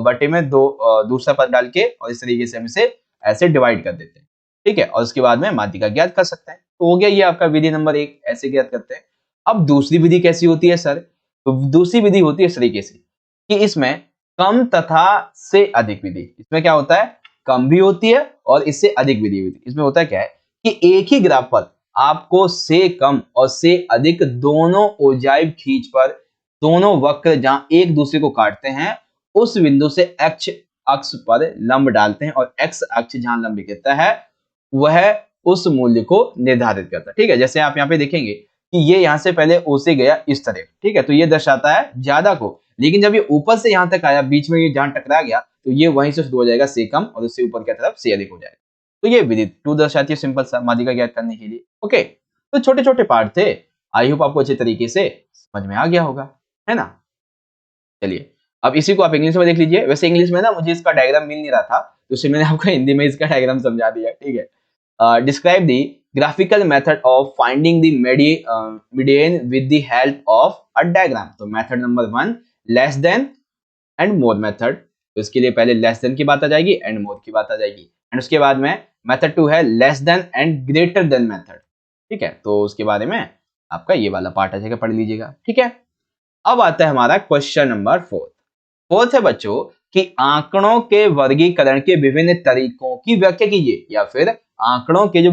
बटे में दूसरा पद डाल के और इस तरीके से हम इसे ऐसे डिवाइड कर देते हैं, ठीक है। और उसके बाद में माध्यिका ज्ञात कर सकते हैं। तो हो गया ये आपका विधि नंबर 1, ऐसे ज्ञात करते हैं। अब दूसरी विधि कैसी होती है सर, तो दूसरी विधि होती है इस तरीके से कि इसमें कम तथा से अधिक विधि, इसमें क्या होता है, कम भी होती है और इससे अधिक विधि होती है। इसमें होता है क्या है कि एक ही ग्राफ पर आपको से कम और से अधिक दोनों ओजाइव खींच पर दोनों वक्र जहां एक दूसरे को काटते हैं उस बिंदु से x अक्ष पर लंब डालते हैं और x अक्ष जहां लंब गिरता है वह उस मूल्य को निर्धारित करता है, ठीक है। जैसे आप यहाँ पे देखेंगे कि ये यहाँ से पहले O से गया इस तरह, ठीक है, तो ये दर्शाता है ज्यादा को, लेकिन जब ये ऊपर से यहाँ तक आया, बीच में ये जहां टकरा गया, तो ये वहीं से शुरू हो जाएगा से कम और उससे ऊपर की तरफ से अधिक हो जाएगा। तो ये विधि 2 दर्शाती है, सिंपल सा माध्यिका ज्ञात करने के लिए। ओके, तो छोटे छोटे पार्ट थे, आई होप आपको अच्छे तरीके से समझ में आ गया होगा, है ना। चलिए अब इसी को आप इंग्लिश में देख लीजिए। वैसे इंग्लिश में ना मुझे इसका डायग्राम मिल नहीं रहा था, तो इसलिए मैंने आपको हिंदी में इसका डायग्राम समझा दिया, ठीक है। Describe the graphical method of finding the median with the help of a diagram. तो method number 1 less than and more method. तो इसके लिए पहले लेस देन की बात आ जाएगी एंड मोर की बात आ जाएगी, एंड उसके बाद में मेथड 2 है less than and greater than method, ठीक है। तो उसके बारे में आपका ये वाला पार्ट आ जाएगा, पढ़ लीजिएगा, ठीक है। अब आता है हमारा क्वेश्चन नंबर 4 है बच्चों कि आंकड़ों के वर्गीकरण के विभिन्न तरीकों की व्याख्या कीजिए, या फिर आंकड़ों के जो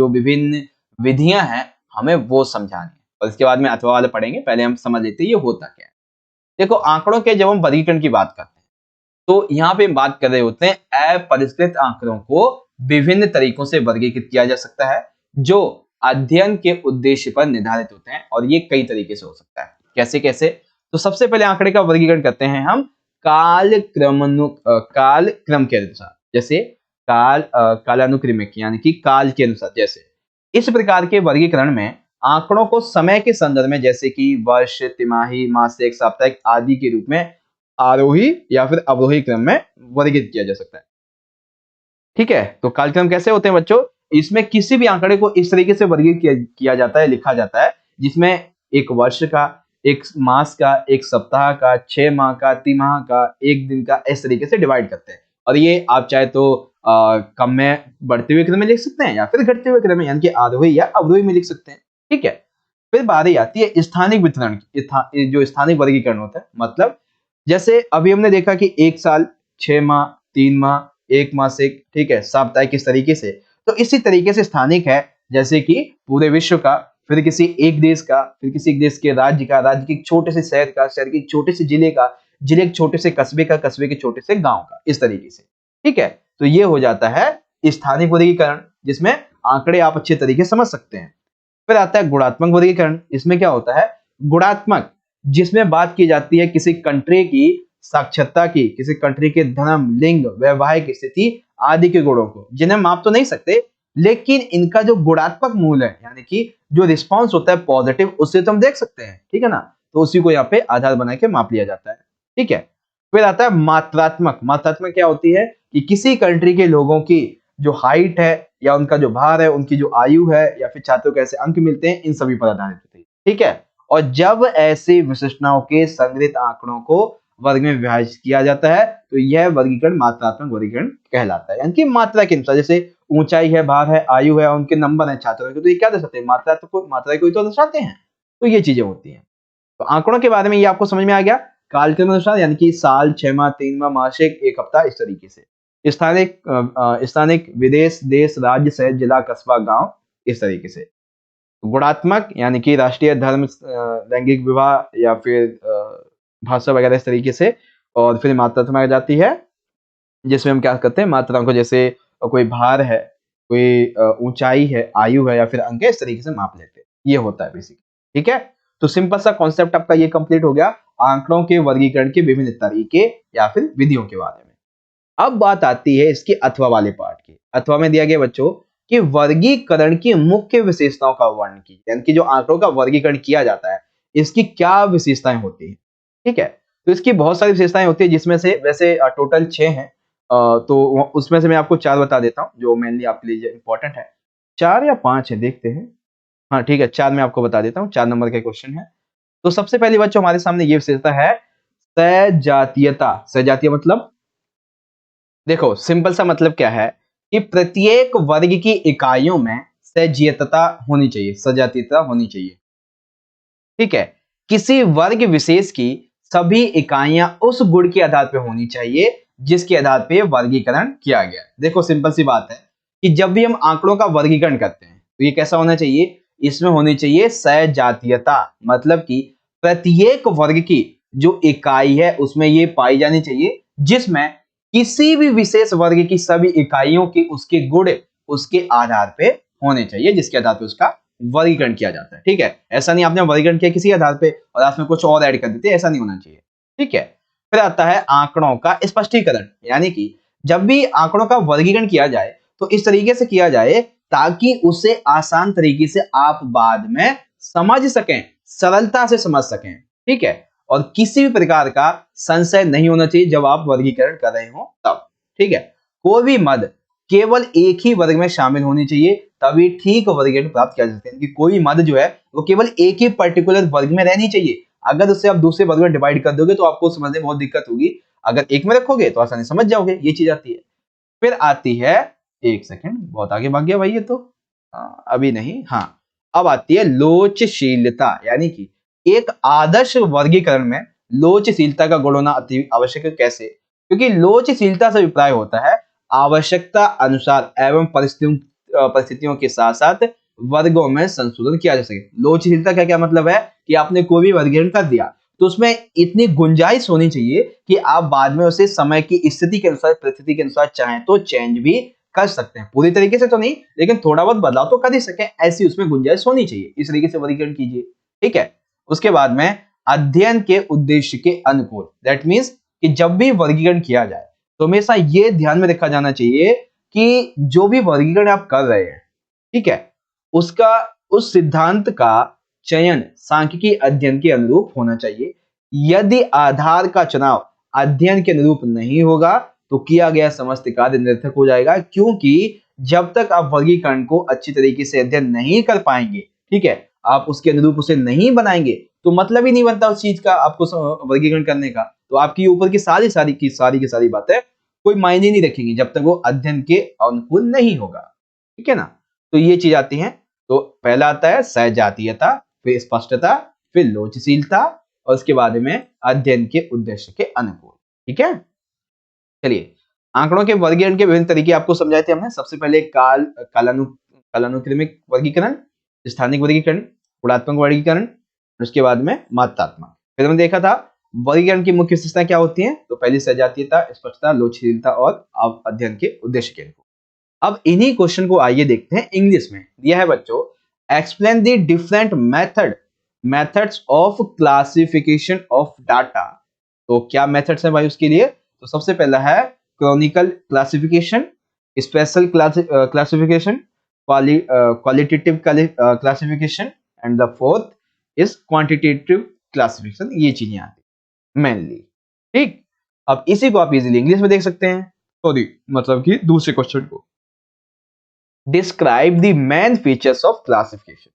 विभिन्न विधियां हैं हमें वो समझानी है। और इसके बाद में अथवा वाले पढ़ेंगे, पहले हम समझ लेते हैं ये होता क्या है। देखो आंकड़ों के जब हम वर्गीकरण की बात करते हैं तो यहाँ पे बात कर रहे होते हैं अपरिष्कृत आंकड़ों को विभिन्न तरीकों से वर्गीकृत किया जा सकता है जो अध्ययन के उद्देश्य पर निर्धारित होते हैं, और ये कई तरीके से हो सकता है। कैसे कैसे, तो सबसे पहले आंकड़े का वर्गीकरण करते हैं हम काल क्रम के अनुसार, जैसे कालानुक्रमिक यानी कि काल के अनुसार। जैसे इस प्रकार के वर्गीकरण में आंकड़ों को समय के संदर्भ में, जैसे कि वर्ष, तिमाही, मासिक, साप्ताहिक आदि के रूप में आरोही या फिर अवरोही क्रम में वर्गीकृत किया जा सकता है, ठीक है। तो कालक्रम कैसे होते हैं बच्चों, इसमें किसी भी आंकड़े को इस तरीके से वर्गीकृत किया जाता है, लिखा जाता है, जिसमें एक वर्ष का, एक मास का, एक सप्ताह का, 6 माह का, तिमाह का, एक दिन का, इस तरीके से डिवाइड करते हैं। और ये आप चाहे तो कम में बढ़ते हुए क्रम में लिख सकते हैं या फिर घटते हुए क्रम में यानी कि आरोही या अवरोही में लिख सकते हैं, ठीक है। फिर बारी आती है स्थानिक वितरण की। जो स्थानिक वर्गीकरण होता है, मतलब जैसे अभी हमने देखा कि 1 साल, 6 माह, 3 माह, 1 मासिक, ठीक है, साप्ताहिक, किस तरीके से। तो इसी तरीके से स्थानिक है, जैसे कि पूरे विश्व का, फिर किसी एक देश का, फिर किसी एक देश के राज्य का, राज्य के एक छोटे से शहर का, शहर के एक छोटे से जिले का, जिले के छोटे से कस्बे का, कस्बे के छोटे से गांव का, इस तरीके से। ठीक है, तो ये हो जाता है स्थानिक वर्गीकरण, जिसमें आंकड़े आप अच्छे तरीके से समझ सकते हैं। फिर आता है गुणात्मक वर्गीकरण। इसमें क्या होता है? गुणात्मक, जिसमें बात की जाती है किसी कंट्री की साक्षरता की, किसी कंट्री के धर्म, लिंग, वैवाहिक स्थिति आदि के गुणों को, जिन्हें माप तो नहीं सकते, लेकिन इनका जो गुणात्मक मूल है, यानी कि जो रिस्पॉन्स होता है पॉजिटिव, उससे तो हम देख सकते हैं। ठीक है ना, तो उसी को यहाँ पे आधार बना के माप लिया जाता है। ठीक है, फिर आता है मात्रात्मक। मात्रात्मक क्या होती है कि किसी कंट्री के लोगों की जो हाइट है, या उनका जो भार है, उनकी जो आयु है, या फिर छात्रों को ऐसे अंक मिलते हैं, इन सभी पर आधारित होती है। ठीक है, और जब ऐसी विशेषताओं के संग्रहित आंकड़ों को वर्ग में विभाजित किया जाता है, तो यह वर्गीकरण मात्रात्मक वर्गीकरण कहलाता है। यानी कि मात्रा के अनुसार, जैसे ऊंचाई है, भार है, आयु है, उनके नंबर है छात्रों के, तो ये क्या दर्शाते हैं? मात्रा को तो दर्शाते हैं। तो ये चीजें होती हैं। तो आंकड़ों के बारे में ये आपको समझ में आ गया। कालक्रम अनुसार, यानी कि साल, 6 माह, 3 माह, मासिक, एक हफ्ता, इस तरीके से। स्थानिक, विदेश, देश, राज्य, शहर, जिला, कस्बा, गांव, इस तरीके से। गुणात्मक यानी कि राष्ट्रीय, धर्म, लैंगिक विवाह, या फिर भाषा वगैरह, इस तरीके से। और फिर मात्रात्मक आ जाती है, जिसमें हम क्या करते हैं? मात्राओं को, जैसे कोई भार है, कोई ऊंचाई है, आयु है, या फिर अंक है, इस तरीके से माप लेते हैं। ये होता है बेसिक। ठीक है, तो सिंपल सा कॉन्सेप्ट आपका ये कंप्लीट हो गया आंकड़ों के वर्गीकरण के विभिन्न तरीके या फिर विधियों के बारे में। अब बात आती है इसके अथवा वाले पार्ट की। अथवा में दिया गया बच्चों कि वर्गीकरण की मुख्य विशेषताओं का वर्णन कीजिए, यानी कि जो आंकड़ों का वर्गीकरण किया जाता है, इसकी क्या विशेषताएं होती है। ठीक है, तो इसकी बहुत सारी विशेषताएं होती है, जिसमें से वैसे टोटल 6 हैं। तो उसमें से मैं आपको 4 बता देता हूँ, जो मेनली आपके लिए इंपॉर्टेंट है। 4 या 5 है, देखते हैं। हाँ ठीक है, 4 मैं आपको बता देता हूँ, 4 नंबर का क्वेश्चन है। तो सबसे पहली बच्चों हमारे सामने ये विशेषता है सजातीयता। सजातीय मतलब, देखो सिंपल सा मतलब क्या है कि प्रत्येक वर्ग की इकाइयों में सजातीयता होनी चाहिए, सजातीयता होनी चाहिए। ठीक है, किसी वर्ग विशेष की सभी इकाइयां उस गुण के आधार पर होनी चाहिए जिसके आधार पर वर्गीकरण किया गया। देखो सिंपल सी बात है कि जब भी हम आंकड़ों का वर्गीकरण करते हैं, तो ये कैसा होना चाहिए? इसमें होनी चाहिए सजातीयता, मतलब कि प्रत्येक वर्ग की जो इकाई है उसमें ये पाई जानी चाहिए, जिसमें किसी भी विशेष वर्ग की सभी इकाइयों के उसके गुण उसके आधार पे होने चाहिए, जिसके आधार पे उसका वर्गीकरण किया जाता है। ठीक है, ऐसा नहीं आपने वर्गीकरण किया किसी आधार पे और आप में कुछ और ऐड कर देते, ऐसा नहीं होना चाहिए। ठीक है, फिर आता है आंकड़ों का स्पष्टीकरण, यानी कि जब भी आंकड़ों का वर्गीकरण किया जाए तो इस तरीके से किया जाए ताकि उसे आसान तरीके से आप बाद में समझ सकें, सरलता से समझ सकें। ठीक है, और किसी भी प्रकार का संशय नहीं होना चाहिए जब आप वर्गीकरण कर रहे हो तब। ठीक है, कोई भी मद केवल एक ही वर्ग में शामिल होनी चाहिए, तभी ठीक वर्गीकरण प्राप्त किया जा सकता है। कि कोई मद जो है वो केवल एक ही पर्टिकुलर वर्ग में रहनी चाहिए। अगर उससे आप दूसरे वर्ग में डिवाइड कर दोगे तो आपको समझने में बहुत दिक्कत होगी। अगर एक में रखोगे तो आसानी समझ जाओगे, ये चीज आती है। फिर आती है, एक सेकंड बहुत आगे भाग गया भाई ये तो, अभी नहीं, हाँ अब आती है लोचशीलता, यानी कि एक आदर्श वर्गीकरण में लोचशीलता का गुण होना अति आवश्यक है। कैसे? क्योंकि लोचशीलता से अभिप्राय होता है आवश्यकता अनुसार एवं परिस्थितियों के साथ साथ वर्गों में संशोधन किया जा सके। लोचशीलता का क्या मतलब है कि आपने कोई भी वर्गीकरण कर दिया तो उसमें इतनी गुंजाइश होनी चाहिए कि आप बाद में उसे समय की स्थिति के अनुसार, परिस्थिति के अनुसार चाहें तो चेंज भी कर सकते हैं। पूरी तरीके से तो नहीं, लेकिन थोड़ा बहुत बदलाव तो कर ही सके, ऐसी उसमें गुंजाइश होनी चाहिए। इस तरीके से वर्गीकरण कीजिए। ठीक है, उसके बाद में अध्ययन के उद्देश्य के अनुकूल, दैट मीन्स कि जब भी वर्गीकरण किया जाए तो हमेशा ये ध्यान में रखा जाना चाहिए कि जो भी वर्गीकरण आप कर रहे हैं, ठीक है, उसका उस सिद्धांत का चयन सांख्यिकी अध्ययन के अनुरूप होना चाहिए। यदि आधार का चुनाव अध्ययन के अनुरूप नहीं होगा तो किया गया समस्त कार्य निरर्थक हो जाएगा, क्योंकि जब तक आप वर्गीकरण को अच्छी तरीके से अध्ययन नहीं कर पाएंगे, ठीक है, आप उसके अनुरूप उसे नहीं बनाएंगे तो मतलब ही नहीं बनता उस चीज का, आपको वर्गीकरण करने का। तो आपकी ऊपर की सारी बातें कोई मायने नहीं रखेंगी जब तक वो अध्ययन के अनुकूल नहीं होगा। ठीक है ना, तो ये चीज आती है। तो पहला आता है सजातीयता, फिर स्पष्टता, फिर लोचशीलता, और उसके बाद में अध्ययन के उद्देश्य के अनुकूल। ठीक है, चलिए आंकड़ों के वर्गीकरण के विभिन्न तरीके आपको समझाए थे हमने। सबसे पहले कालानुक्रमिक वर्गीकरण, स्थानिक वर्गीकरण, गुणात्मक वर्गीकरण, उसके बाद में मात्रात्मक। फिर हमने देखा था वर्गीकरण की मुख्य विशेषताएं क्या होती हैं, तो पहली सजातीयता, स्पष्टता, लोचशीलता और अध्ययन के उद्देश्य के। अब इन्हीं क्वेश्चन को आइए देखते हैं इंग्लिश में। यह है बच्चों, explain the different methods of classification of data. तो क्या मेथड्स हैं भाई उसके लिए, तो सबसे पहला है Chronicle classification, special classification, qualitative classification and the fourth is quantitative classification. ये चीजें आती हैं मेनली। ठीक, अब इसी को आप इजीली इंग्लिश में देख सकते हैं। सॉरी, मतलब कि दूसरे क्वेश्चन को, describe the main features of classification.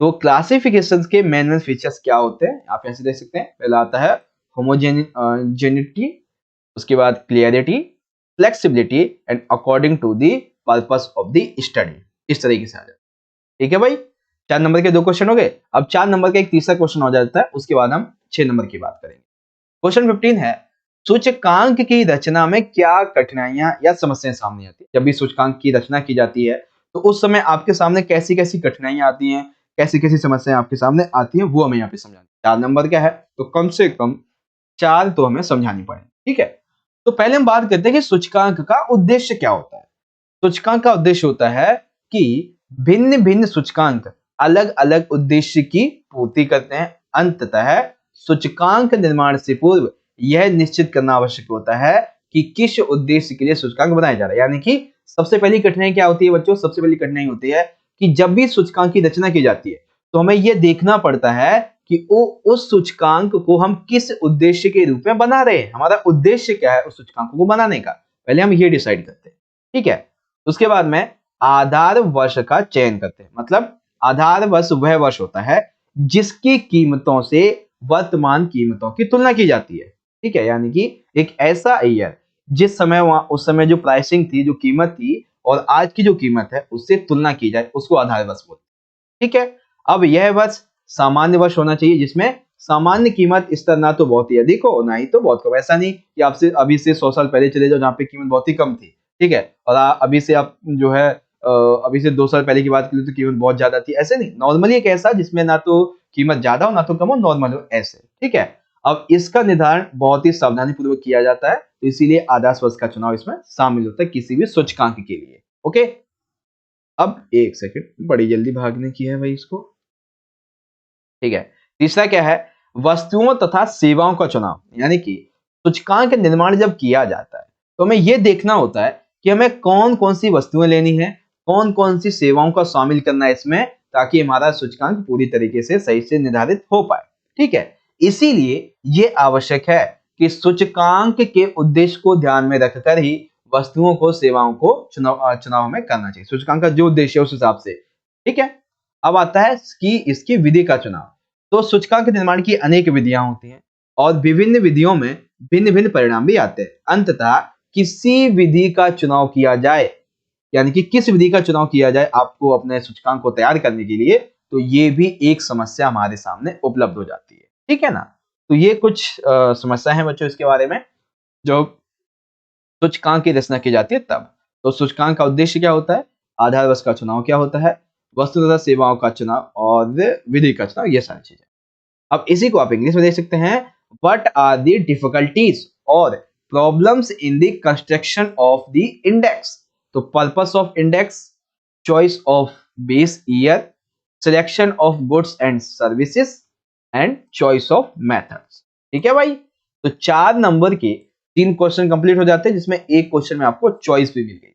तो क्लासिफिकेशन के मेन फीचर्स क्या होते हैं, आप ऐसे देख सकते हैं। पहला आता है होमोजेनिटी, उसके बाद clarity, flexibility and according to the purpose of the study. इस तरीके से आ जाता है। ठीक है भाई, 4 नंबर के 2 क्वेश्चन हो गए। अब 4 नंबर का एक तीसरा क्वेश्चन हो जाता है, उसके बाद हम 6 नंबर की बात करेंगे। क्वेश्चन 15 है, सूचकांक की रचना में क्या कठिनाइयां या समस्याएं सामने आती है। जब भी सूचकांक की रचना की जाती है तो उस समय आपके सामने कैसी कैसी कठिनाइयां आती हैं, कैसी कैसी समस्याएं आपके सामने आती हैं, वो हमें यहाँ पे समझानी। 4 नंबर क्या है, तो कम से कम 4 तो हमें समझानी पड़ेगी। ठीक है, तो पहले हम बात करते हैं कि सूचकांक का उद्देश्य क्या होता है। सूचकांक का उद्देश्य होता है कि भिन्न भिन्न सूचकांक अलग अलग उद्देश्य की पूर्ति करते हैं। अंततः सूचकांक निर्माण से पूर्व यह निश्चित करना आवश्यक होता है कि किस उद्देश्य के लिए सूचकांक बनाया जा रहा है। यानी कि सबसे पहली कठिनाई क्या होती है बच्चों, सबसे पहली कठिनाई होती है कि जब भी सूचकांक की रचना की जाती है तो हमें यह देखना पड़ता है कि उस सूचकांक को हम किस उद्देश्य के रूप में बना रहे हैं। हमारा उद्देश्य क्या है उस सूचकांक को बनाने का, पहले हम ये डिसाइड करते हैं। ठीक है, उसके बाद में आधार वर्ष का चयन करते हैं। मतलब आधार वर्ष वह वर्ष होता है जिसकी कीमतों से वर्तमान कीमतों की तुलना की जाती है। ठीक है, यानी कि एक ऐसा ईयर जिस समय उस समय जो प्राइसिंग थी, जो कीमत थी, और आज की जो कीमत है उससे तुलना की जाए, उसको आधार वर्ष बोलते हैं। ठीक है, अब यह वर्ष सामान्य वर्ष होना चाहिए जिसमें सामान्य कीमत स्तर ना तो बहुत ही अधिक हो ना ही तो बहुत कम। ऐसा नहीं कि आपसे अभी से 100 साल पहले चले जाओ जहाँ पे कीमत बहुत ही कम थी। ठीक है, और अभी से आप जो है अभी से 2 साल पहले की बात करें तो कीमत बहुत ज्यादा थी, ऐसे नहीं। नॉर्मली एक ऐसा जिसमें ना तो कीमत ज्यादा हो ना तो कम हो, नॉर्मल हो, ऐसे। ठीक है, अब इसका निर्धारण बहुत ही सावधानी पूर्वक किया जाता है, तो इसीलिए आदर्श वर्ष का चुनाव इसमें शामिल होता है किसी भी सूचकांक के लिए। ओके, अब एक सेकंड, बड़ी जल्दी भागने की है भाई इसको। ठीक है, तीसरा क्या है, वस्तुओं तथा सेवाओं का चुनाव। यानी कि सूचकांक का निर्माण जब किया जाता है तो हमें यह देखना होता है कि हमें कौन कौन सी वस्तुएं लेनी है, कौन कौन सी सेवाओं का शामिल करना है इसमें, ताकि हमारा सूचकांक पूरी तरीके से सही से निर्धारित हो पाए। ठीक है, इसीलिए यह आवश्यक है कि सूचकांक के उद्देश्य को ध्यान में रखकर ही वस्तुओं को, सेवाओं को चुनाव में करना चाहिए। सूचकांक का जो उद्देश्य है उस हिसाब से। ठीक है, अब आता है कि इसकी विधि का चुनाव। तो सूचकांक निर्माण की अनेक विधियां होती हैं और विभिन्न विधियों में भिन्न भिन्न परिणाम भी आते हैं। अंततः किसी विधि का चुनाव किया जाए, यानी कि किस विधि का चुनाव किया जाए आपको अपने सूचकांक को तैयार करने के लिए, तो ये भी एक समस्या हमारे सामने उपलब्ध हो जाती है। ठीक है ना, तो ये कुछ समस्या है बच्चों इसके बारे में जो सूचकांक की रचना की जाती है तब। तो सूचकांक का उद्देश्य क्या होता है, आधार वर्ष का चुनाव क्या होता है, वस्तु तथा सेवाओं का चुनाव और विधि का चुनाव, ये सारी चीजें। अब इसी को आप इंग्लिश में देख सकते हैं, व्हाट आर द डिफिकल्टीज और problems in the construction of the index. तो purpose of index, choice of base year, selection of goods and services and choice of methods. ठीक है भाई, तो 4 नंबर के 3 क्वेश्चन कंप्लीट हो जाते हैं जिसमें एक क्वेश्चन में आपको चॉइस भी मिल गई।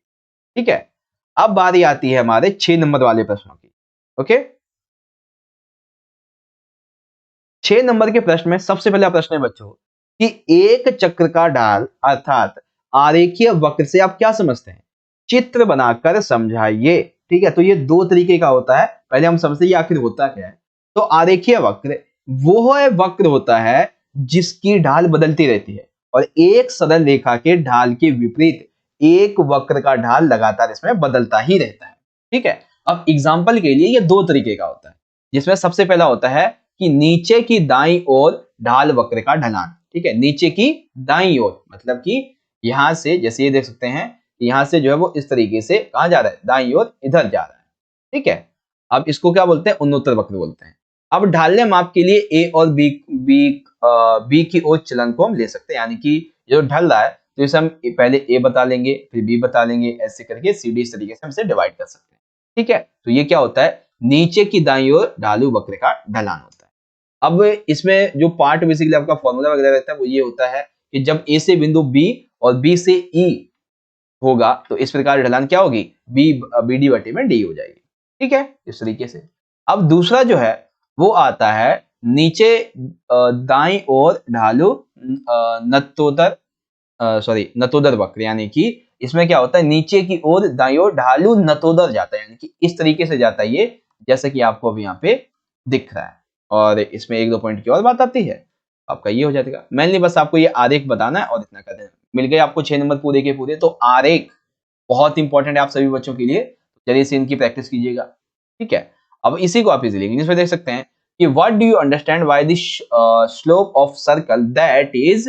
ठीक है, अब बारी आती है हमारे 6 नंबर वाले प्रश्नों की। ओके, 6 नंबर के प्रश्न में सबसे पहला प्रश्न है बच्चों कि एक चक्र का ढाल अर्थात आरेखीय वक्र से आप क्या समझते हैं, चित्र बनाकर समझाइए। ठीक है, तो ये 2 तरीके का होता है, पहले हम समझते हैं आखिर होता क्या है। तो आरेखीय वक्र वो है वक्र होता है जिसकी ढाल बदलती रहती है और एक सरल रेखा के ढाल के विपरीत एक वक्र का ढाल लगातार इसमें बदलता ही रहता है। ठीक है, अब एग्जाम्पल के लिए ये 2 तरीके का होता है, जिसमें सबसे पहला होता है कि नीचे की दाईं ओर ढाल वक्र का ढलान। ठीक है, नीचे की दाईं ओर मतलब कि यहां से, जैसे ये देख सकते हैं, यहां से जो है वो इस तरीके से कहां जा रहा है, दाईं ओर इधर जा रहा है। ठीक है, अब इसको क्या बोलते हैं, उन्नोत्तर वक्र बोलते हैं। अब ढालने माप के लिए ए और बी की ओर चलन को हम ले सकते हैं, यानी कि जो ढल रहा है तो इसे हम पहले ए बता लेंगे, फिर बी बता लेंगे, ऐसे करके सी डी इस तरीके से हम इसे डिवाइड कर सकते हैं। ठीक है, तो ये क्या होता है, नीचे की दाईं ओर ढालू वक्र का ढलान होता है। अब इसमें जो पार्ट बेसिकली आपका फॉर्मूला वगैरह रहता है वो ये होता है कि जब ए से बिंदु बी और बी से ई होगा तो इस प्रकार ढलान क्या होगी, बी डी बटे में डी हो जाएगी। ठीक है, इस तरीके से। अब दूसरा जो है वो आता है नीचे दाईं ओर ढालू नतोदर नतोदर वक्र, यानी कि इसमें क्या होता है, नीचे की ओर दाईं ओर ढालू नतोदर जाता है, यानी कि इस तरीके से जाता है ये, जैसा कि आपको अभी यहाँ पे दिख रहा है। और इसमें एक दो पॉइंट की और बात आती है, आपका ये हो जाएगा। मेनली बस आपको ये आरेख बताना है और इतना कर देना। मिल गए आपको 6 नंबर पूरे के पूरे। तो आरेख बहुत इंपॉर्टेंट है आप सभी बच्चों के लिए, चलिए इसे इनकी प्रैक्टिस कीजिएगा। ठीक है, अब इसी को आप इजीली इंग्लिश में देख सकते हैं कि what do you understand by the slope of circle that is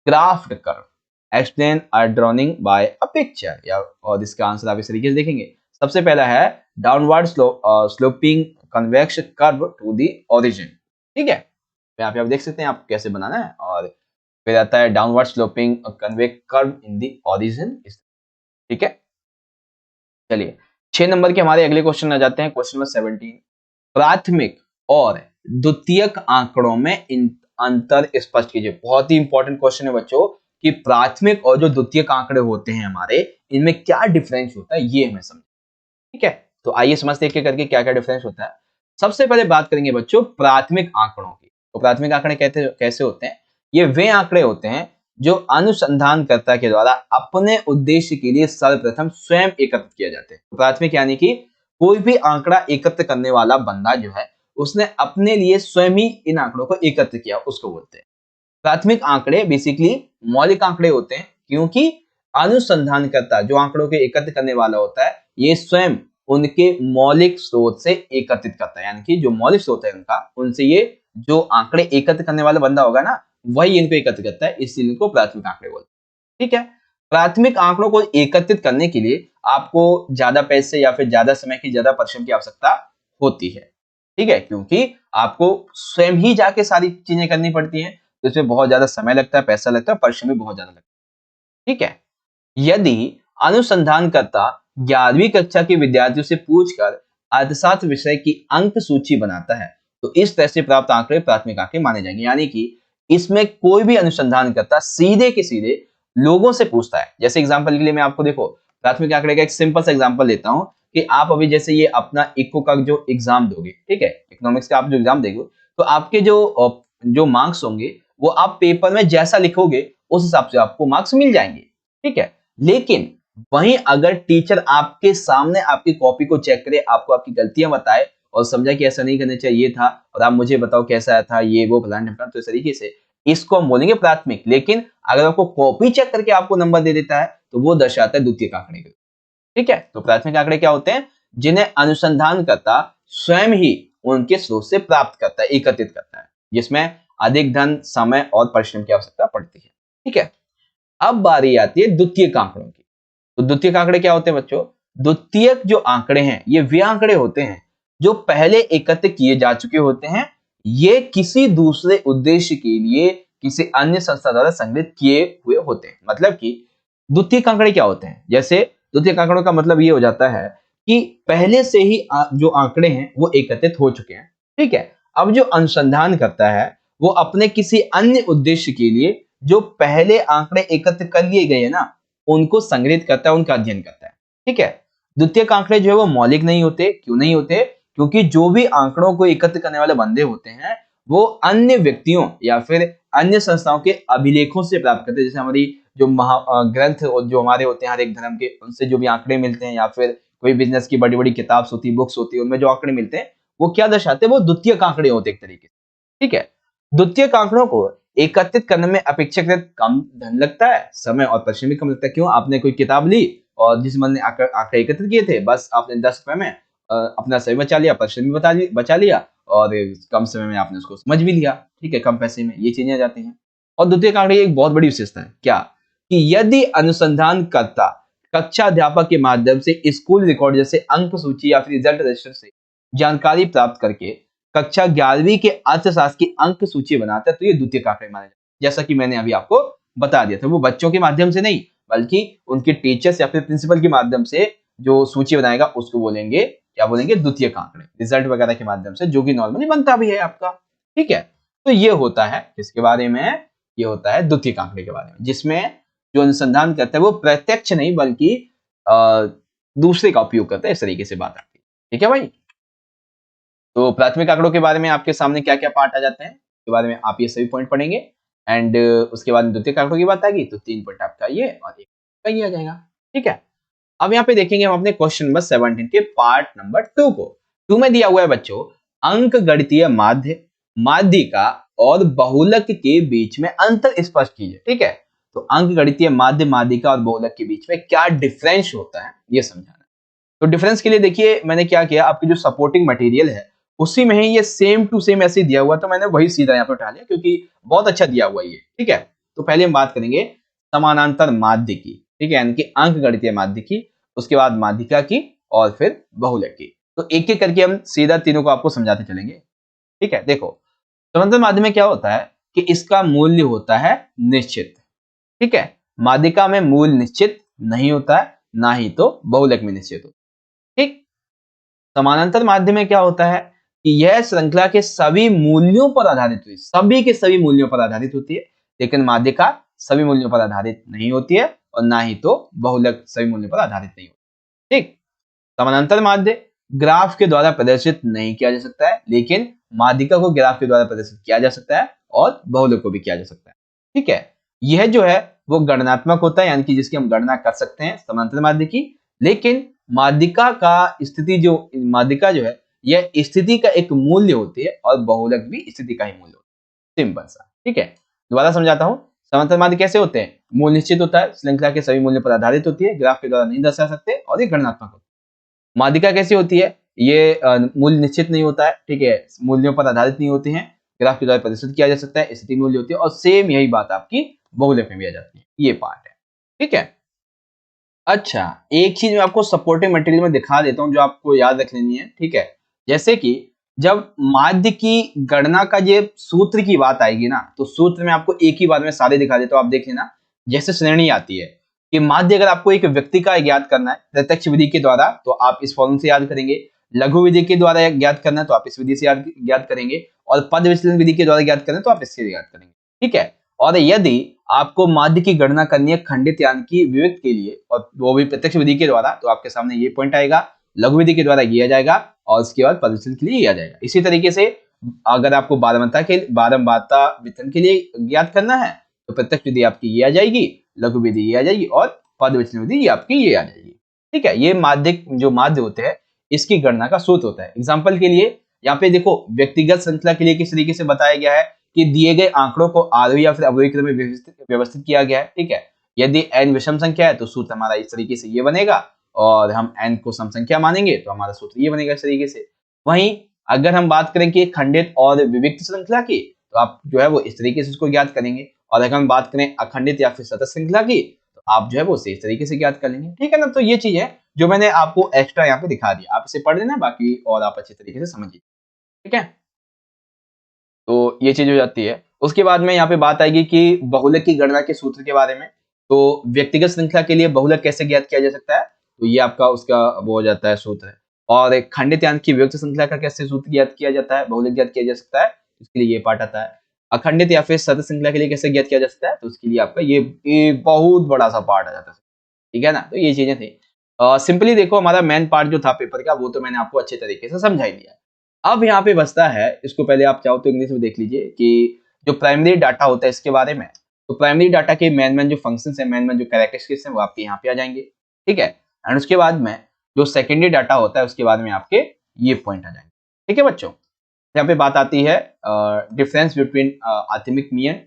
graphed curve, explain or drawing by a picture. या और इसका आंसर आप इस तरीके से देखेंगे। सबसे पहला है downward sloping convex curve to the origin. ठीक है, यहाँ पे आप देख सकते हैं आप कैसे बनाना है। और फिर आता है downward sloping convex curve in the origin. ठीक है, चलिए 6 नंबर के हमारे अगले क्वेश्चन आ जाते हैं। क्वेश्चन नंबर 17, प्राथमिक और द्वितीयक आंकड़ों में अंतर स्पष्ट कीजिए। बहुत ही इंपॉर्टेंट क्वेश्चन है बच्चों कि प्राथमिक और जो द्वितीयक आंकड़े होते हैं हमारे, इनमें क्या डिफरेंस होता है ये हमें समझ। ठीक है, तो आइए समझते हैं करके क्या क्या डिफरेंस होता है। सबसे पहले बात करेंगे बच्चों प्राथमिक आंकड़ों की। तो प्राथमिक आंकड़े कैसे होते हैं, ये वे आंकड़े होते हैं जो अनुसंधानकर्ता के द्वारा अपने उद्देश्य के लिए सर्वप्रथम स्वयं एकत्र किए जाते हैं। तो प्राथमिक यानी कि कोई भी आंकड़ा एकत्र करने वाला बंदा जो है उसने अपने लिए स्वयं ही इन आंकड़ों को एकत्र किया, उसको बोलते हैं प्राथमिक आंकड़े। बेसिकली मौलिक आंकड़े होते हैं, क्योंकि अनुसंधानकर्ता जो आंकड़ों के एकत्र करने वाला होता है ये स्वयं उनके मौलिक स्रोत से एकत्रित करता है, यानी कि जो मौलिक स्रोत है उनका, उनसे ये जो आंकड़े एकत्र करने वाला बंदा होगा ना, वही इनको एकत्र करता है, इसलिए इनको प्राथमिक आंकड़े बोलते हैं। ठीक है, प्राथमिक आंकड़ों को एकत्रित करने के लिए आपको ज्यादा पैसे या फिर ज्यादा समय की, ज्यादा परिश्रम की आवश्यकता होती है। ठीक है, क्योंकि आपको स्वयं ही जाके सारी चीजें करनी पड़ती हैं, तो इसमें बहुत ज्यादा समय लगता है, पैसा लगता है, परिश्रम भी बहुत ज्यादा लगता है। ठीक है, यदि अनुसंधानकर्ता 11वीं कक्षा के विद्यार्थियों से पूछकर अर्थशास्त्र विषय की अंक सूची बनाता है तो इस तरह से प्राप्त आंकड़े प्राथमिक आंकड़े माने जाएंगे। यानी कि इसमें कोई भी अनुसंधानकर्ता सीधे के सीधे लोगों से पूछता है। जैसे एग्जांपल के लिए मैं आपको देखो प्राथमिक आंकड़े का एक सिंपल सा एग्जांपल लेता हूं कि आप अभी जैसे ये अपना इको का जो एग्जाम दोगे, ठीक है, इकोनॉमिक्स का आप जो एग्जाम देंगे, तो आपके जो मार्क्स होंगे वो आप पेपर में जैसा लिखोगे उस हिसाब से आपको मार्क्स मिल जाएंगे। ठीक है, लेकिन वहीं अगर टीचर आपके सामने आपकी कॉपी को चेक करे, आपको आपकी गलतियां बताए और समझा कि ऐसा नहीं करना चाहिए था और आप मुझे बताओ कैसा आया था, ये वो फलाना ढिमकाना, तो इस तरीके से इसको हम बोलेंगे प्राथमिक। लेकिन अगर आपको कॉपी चेक करके आपको नंबर दे देता है तो वो दर्शाता है द्वितीयक आंकड़े को। ठीक है, तो प्राथमिक आंकड़े क्या होते हैं, जिन्हें अनुसंधानकर्ता स्वयं ही उनके स्रोत से प्राप्त करता है, एकत्रित करता है, जिसमें अधिक धन, समय और परिश्रम की आवश्यकता पड़ती है। ठीक है, अब बारी आती है द्वितीयक आंकड़ों की। तो द्वितीयक आंकड़े क्या होते हैं बच्चों, द्वितीयक जो आंकड़े हैं ये वे आंकड़े होते हैं जो पहले एकत्र किए जा चुके होते हैं, ये किसी दूसरे उद्देश्य के लिए किसी अन्य संस्था द्वारा संग्रहित किए हुए होते हैं। मतलब कि द्वितीयक आंकड़े क्या होते हैं, जैसे द्वितीयक आंकड़ों का मतलब ये हो जाता है कि पहले से ही जो आंकड़े हैं वो एकत्रित हो चुके हैं। ठीक है, अब जो अनुसंधान करता है वो अपने किसी अन्य उद्देश्य के लिए जो पहले आंकड़े एकत्र कर लिए गए हैं ना, उनको संग्रहित करता है, उनका अध्ययन करता है। ठीक है, द्वितीयक आंकड़े जो है वो मौलिक नहीं होते। क्यों नहीं होते, क्योंकि जो भी आंकड़ों को एकत्र करने वाले बंदे होते हैं वो अन्य व्यक्तियों या फिर अन्य संस्थाओं के अभिलेखों से प्राप्त करते हैं। जैसे हमारी जो ग्रंथ जो हमारे होते हैं हर एक धर्म के, उनसे जो भी आंकड़े मिलते हैं, या फिर कोई बिजनेस की बड़ी बड़ी किताब होती है, बुक्स होती है, उनमें जो आंकड़े मिलते हैं वो क्या दर्शाते हैं, वो द्वितीयक आंकड़े होते हैं एक तरीके से। ठीक है, द्वितीयक आंकड़ों को एकत्रित करने में अपेक्षाकृत कम धन लगता है, समय और परिश्रम भी कम लगता है। क्यों, आपने कोई किताब ली और जिस बंदे ने आंकड़े एकत्रित किए थे, बस आपने 10 रुपए में अपना समय बचा लिया, परिश्रम भी बचा लिया और कम समय में आपने उसको समझ भी लिया। ठीक है, कम पैसे में ये चीजें आ जाती हैं। और द्वितीयक आंकड़े एक बहुत बड़ी विशेषता है क्या, कि यदि अनुसंधानकर्ता कक्षा अध्यापक के माध्यम से स्कूल रिकॉर्ड जैसे अंक सूची या फिर रिजल्ट रजिस्टर से जानकारी प्राप्त करके कक्षा 11वीं के अर्थशास्त्र की अंक सूची बनाता है तो ये द्वितीयक आंकड़े माने जाते हैं। जैसा कि मैंने अभी आपको बता दिया था, वो बच्चों के माध्यम से नहीं बल्कि उनके टीचर्स या फिर प्रिंसिपल के माध्यम से जो सूची बनाएगा उसको बोलेंगे, क्या बोलेंगे, द्वितीयक आंकड़े, रिजल्ट वगैरह के माध्यम से, जो कि नॉर्मली बनता भी है आपका। ठीक है, तो ये होता है किसके बारे में, ये होता है द्वितीयक आंकड़े के बारे में, जिसमें जो अनुसंधान करता है वो प्रत्यक्ष नहीं बल्कि दूसरे का उपयोग करता है। इस तरीके से बात आती है। ठीक है भाई, तो प्राथमिक आंकड़ों के बारे में आपके सामने क्या क्या पार्ट आ जाते हैं इसके बारे में आप ये सभी पॉइंट पढ़ेंगे। एंड उसके बाद द्वितीयक आंकड़ों की बात आएगी तो 3 पॉइंट आपका ये और एक का ये आ जाएगा। ठीक है, अब यहाँ पे देखेंगे हम अपने क्वेश्चन नंबर 17 के पार्ट नंबर 2 को। 2 में दिया हुआ है बच्चों, अंक गणितीय माध्य, माध्यिका और बहुलक के बीच में अंतर स्पष्ट कीजिए। ठीक है, तो अंक गणितीय माध्य, माध्यिका और बहुलक के बीच में क्या डिफरेंस होता है ये समझाना। तो डिफरेंस के लिए देखिए मैंने क्या किया, आपकी जो सपोर्टिंग मटेरियल है उसी में ही ये सेम टू सेम ऐसे दिया हुआ, तो मैंने वही सीधा यहाँ पे उठा लिया क्योंकि बहुत अच्छा दिया हुआ ये। ठीक है, तो पहले हम बात करेंगे समानांतर माध्य की। ठीक है, यानी कि अंक गणितीय माध्य की, उसके बाद माध्यिका की और फिर बहुलक की। तो एक एक करके हम सीधा तीनों को आपको समझाते चलेंगे। ठीक है, देखो समानांतर माध्य में क्या होता है कि इसका मूल्य होता है निश्चित। ठीक है, माध्यिका में मूल निश्चित नहीं होता है, ना ही तो बहुलक में निश्चित होता है। ठीक, समानांतर माध्य में क्या होता है कि यह श्रृंखला के सभी मूल्यों पर आधारित होती है, सभी के सभी मूल्यों पर आधारित होती है, लेकिन माध्यिका सभी मूल्यों पर आधारित नहीं होती है और ना ही तो बहुलक सभी मूल्यों पर आधारित नहीं होती। ठीक, समानांतर माध्य ग्राफ के द्वारा प्रदर्शित नहीं किया जा सकता है, लेकिन माध्यिका को ग्राफ के द्वारा प्रदर्शित किया जा सकता है और बहुलक को भी किया जा सकता है। ठीक है, यह जो है वो गणनात्मक होता है, यानी कि जिसकी हम गणना कर सकते हैं समानांतर माध्य की, लेकिन माध्यिका का स्थिति जो माध्यिका जो है यह स्थिति का एक मूल्य होती है और बहुलक भी स्थिति का ही मूल्य होता है। सिंपल सा। ठीक है, दोबारा समझाता हूं, समांतर माध्य कैसे होते हैं, मूल निश्चित होता है, श्रृंखला के सभी मूल्यों पर आधारित होती है, ग्राफ के द्वारा नहीं दर्शा सकते और ये गणनात्मक होती है। माध्यिका कैसी होती है, ये मूल्य निश्चित नहीं होता है। ठीक है, मूल्यों पर आधारित नहीं होती है, ग्राफ के द्वारा प्रदर्शित किया जा सकता है, स्थिति मूल्य होती है, और सेम यही बात आपकी बहुलक में भी आ जाती है। ये पार्ट है। ठीक है, अच्छा एक चीज मैं आपको सपोर्टिंग मटेरियल में दिखा देता हूं जो आपको याद रख लेनी है। ठीक है, जैसे कि जब माध्य की गणना का ये सूत्र की बात आएगी ना, तो सूत्र में आपको एक ही बार में सारे दिखा देता हूं, आप देख लेना। जैसे श्रेणी आती है कि माध्य अगर आपको एक व्यक्ति का ज्ञात करना है प्रत्यक्ष विधि के द्वारा तो आप इस फॉर्मूले से याद करेंगे, लघु विधि के द्वारा ज्ञात करना है तो आप इस विधि से ज्ञात करेंगे, और पद विचलन विधि के द्वारा ज्ञात करना है तो आप इससे ज्ञात करेंगे। ठीक है, और यदि आपको माध्य की गणना करनी है खंडित यानी कि विविक्त के लिए, और वो भी प्रत्यक्ष विधि के द्वारा, तो आपके सामने ये पॉइंट आएगा, लघु विधि के द्वारा ये आ जाएगा और उसके बाद पद विचलन के लिए ये आ जाएगा। इसी तरीके से अगर आपको बारंबारता वितरण के लिए ज्ञात करना है तो प्रत्यक्ष विधि आपकी ये आ जाएगी, लघु विधि ये आ जाएगी और पद विचलन विधि ये आपकी ये आ जाएगी। ठीक है, ये माध्य जो माध्य होते हैं इसकी गणना का सूत्र होता है। एग्जाम्पल के लिए यहाँ पे देखो व्यक्तिगत श्रृंखला के लिए किस तरीके से बताया गया है कि दिए गए आंकड़ों को आरोही या फिर अवरोही क्रम में व्यवस्थित किया गया है। ठीक है, यदि n विषम संख्या है तो सूत्र हमारा इस तरीके से ये बनेगा, और हम n को सम संख्या मानेंगे तो हमारा सूत्र ये बनेगा इस तरीके से। वहीं अगर हम बात करें कि खंडित और विविक्त श्रृंखला की, तो आप जो है वो इस तरीके से इसको ज्ञात करेंगे, और अगर हम बात करें अखंडित या फिर सतत श्रृंखला की तो आप जो है वो इस तरीके से ज्ञात कर लेंगे। ठीक है ना, तो ये चीज है जो मैंने आपको एक्स्ट्रा यहाँ पे दिखा दिया, आप इसे पढ़ लेना बाकी और आप अच्छे तरीके से समझिए। ठीक है, तो ये चीज हो जाती है। उसके बाद में यहाँ पे बात आएगी कि बहुलक की गणना के सूत्र के बारे में। तो व्यक्तिगत श्रृंखला के लिए बहुलक कैसे ज्ञात किया जा सकता है, तो ये आपका उसका वो हो जाता है सूत्र है। और एक खंडित यानी कि विविक्त श्रृंखला का कैसे सूत्र ज्ञात किया जाता है, बहुलक ज्ञात किया जा सकता है, इसके लिए ये पार्ट आता है। अखंडित या फिर सतत श्रृंखला के लिए कैसे ज्ञात किया जा सकता है, तो उसके लिए आपका ये बहुत बड़ा सा पार्ट आ जाता है। ठीक है ना, तो ये चीजें थी। सिंपली देखो हमारा मेन पार्ट जो था पेपर का वो तो मैंने आपको अच्छे तरीके से समझा ही दिया। अब यहाँ पे बचता है, इसको पहले आप चाहो तो इंग्लिश में देख लीजिए कि जो प्राइमरी डाटा होता है इसके बारे में। तो प्राइमरी डाटा के मेन जो फंक्शंस है, मेन जो कैरेक्टरिस्टिक्स हैं वो आपके यहाँ पे आ जाएंगे। ठीक है, एंड उसके बाद में जो सेकेंडरी डाटा होता है उसके बाद में आपके ये पॉइंट आ जाएंगे। ठीक है बच्चों, यहाँ पे बात आती है difference between arithmetic mean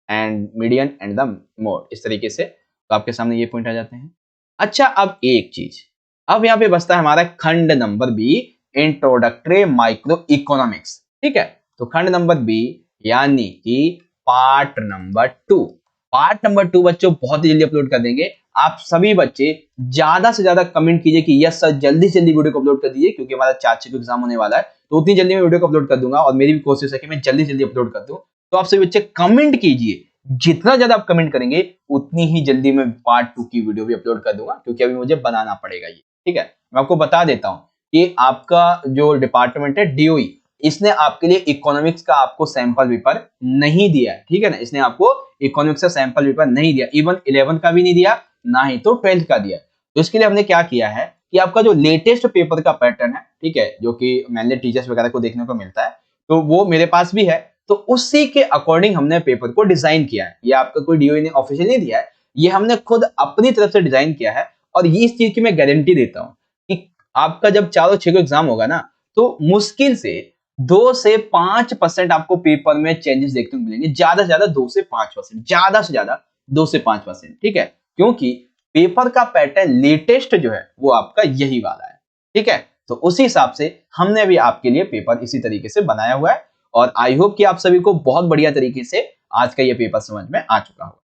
and median and the mode, इस तरीके से तो आपके सामने ये पॉइंट आ जाते हैं। अच्छा अब एक चीज, अब यहाँ पे बचता है हमारा खंड number B, introductory micro economics. ठीक है, तो खंड नंबर बी यानी कि पार्ट नंबर 2 पार्ट नंबर 2 बच्चों बहुत ही जल्दी अपलोड कर देंगे। आप सभी बच्चे ज्यादा से ज्यादा कमेंट कीजिए कि यस सर जल्दी से जल्दी वीडियो को अपलोड कर दीजिए, क्योंकि हमारा 4 को एग्जाम होने वाला है, तो उतनी जल्दी मैं वीडियो को अपलोड कर दूंगा और मेरी भी कोशिश है कि मैं जल्दी से जल्दी अपलोड कर दूं। तो आप सभी बच्चे कमेंट कीजिए, जितना ज्यादा आप कमेंट करेंगे उतनी ही जल्दी मैं पार्ट 2 की वीडियो भी अपलोड कर दूंगा, क्योंकि अभी मुझे बनाना पड़ेगा ये। ठीक है, मैं आपको बता देता हूँ कि आपका जो डिपार्टमेंट है डीओई, इसने आपके लिए इकोनॉमिक्स का आपको सैंपल पेपर नहीं दिया है। ठीक है ना, इसने आपको इकोनॉमिक्स का सैंपल पेपर नहीं दिया, इवन 11 का भी नहीं दिया, ना ही तो 12 का दिया। तो इसके लिए हमने क्या किया है कि आपका जो लेटेस्ट पेपर का पैटर्न है, ठीक है, जो कि मैंने टीचर्स वगैरह को देखने को मिलता है, तो वो मेरे पास भी है। तो उसी के अकॉर्डिंग हमने पेपर को डिजाइन किया है। ये आपका कोई डीओई ने ऑफिशियल नहीं दिया है, ये हमने खुद अपनी तरफ से डिजाइन किया है। और ये इस चीज की मैं गारंटी देता हूँ कि आपका जब 4 और 6 को एग्जाम होगा ना, तो मुश्किल से 2 से 5% आपको पेपर में चेंजेस देखने को मिलेंगे, ज्यादा से ज्यादा 2 से 5%, ज्यादा से ज्यादा 2 से 5%। ठीक है, क्योंकि पेपर का पैटर्न लेटेस्ट जो है वो आपका यही वाला है। ठीक है, तो उसी हिसाब से हमने भी आपके लिए पेपर इसी तरीके से बनाया हुआ है, और आई होप कि आप सभी को बहुत बढ़िया तरीके से आज का ये पेपर समझ में आ चुका होगा।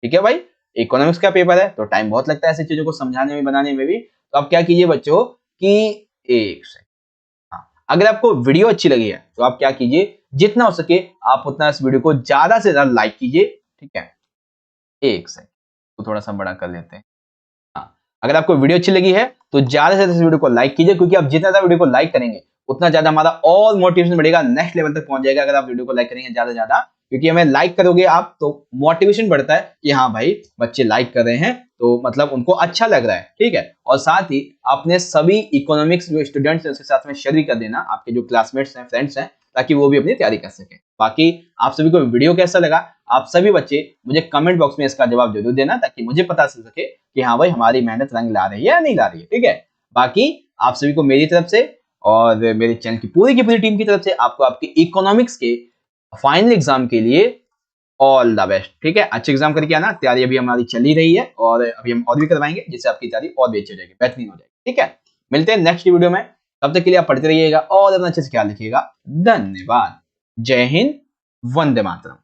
ठीक है भाई, इकोनॉमिक्स का पेपर है तो टाइम बहुत लगता है ऐसी चीजों को समझाने में, बनाने में भी। तो आप क्या कीजिए बच्चों कि एक सेकंड, हाँ, अगर आपको वीडियो अच्छी लगी है तो आप क्या कीजिए, जितना हो सके आप उतना इस वीडियो को ज्यादा से ज्यादा लाइक कीजिए। ठीक है, एक सेकंड तो थोड़ा सा बड़ा कर लेते हैं। हाँ, अगर आपको वीडियो अच्छी लगी है तो ज्यादा से ज्यादा इस वीडियो को लाइक कीजिए, क्योंकि आप जितना ज्यादा वीडियो को लाइक करेंगे उतना ज्यादा हमारा और मोटिवेशन बढ़ेगा, नेक्स्ट लेवल तक पहुंच जाएगा। अगर आप वीडियो को लाइक करेंगे ज्यादा से ज्यादा, क्योंकि हमें लाइक करोगे आप तो मोटिवेशन बढ़ता है कि हाँ भाई बच्चे लाइक कर रहे हैं, तो मतलब उनको अच्छा लग रहा है। ठीक है, और साथ ही अपने सभी इकोनॉमिक्स जो स्टूडेंट्स हैं उसके साथ में शेयर कर देना, आपके जो क्लासमेट्स हैं, फ्रेंड्स हैं, ताकि वो भी अपनी तैयारी कर सके। बाकी आप सभी को वीडियो कैसा लगा, आप सभी बच्चे मुझे कमेंट बॉक्स में इसका जवाब जरूर देना, ताकि मुझे पता चल सके कि हाँ भाई हमारी मेहनत रंग ला रही है या नहीं ला रही है। ठीक है, बाकी आप सभी को मेरी तरफ से और मेरे चैनल की पूरी टीम की तरफ से आपको आपके इकोनॉमिक्स के फाइनल एग्जाम के लिए ऑल द बेस्ट। ठीक है, अच्छे एग्जाम करके आना, तैयारी अभी हमारी चल ही रही है और अभी हम और भी करवाएंगे, जिससे आपकी तैयारी और भी अच्छी हो जाएगी, बेहतरीन हो जाएगी। ठीक है, मिलते हैं नेक्स्ट वीडियो में, तब तक के लिए आप पढ़ते रहिएगा और अपना अच्छे से ख्याल रखिएगा। धन्यवाद, जय हिंद, वंदे मातरम।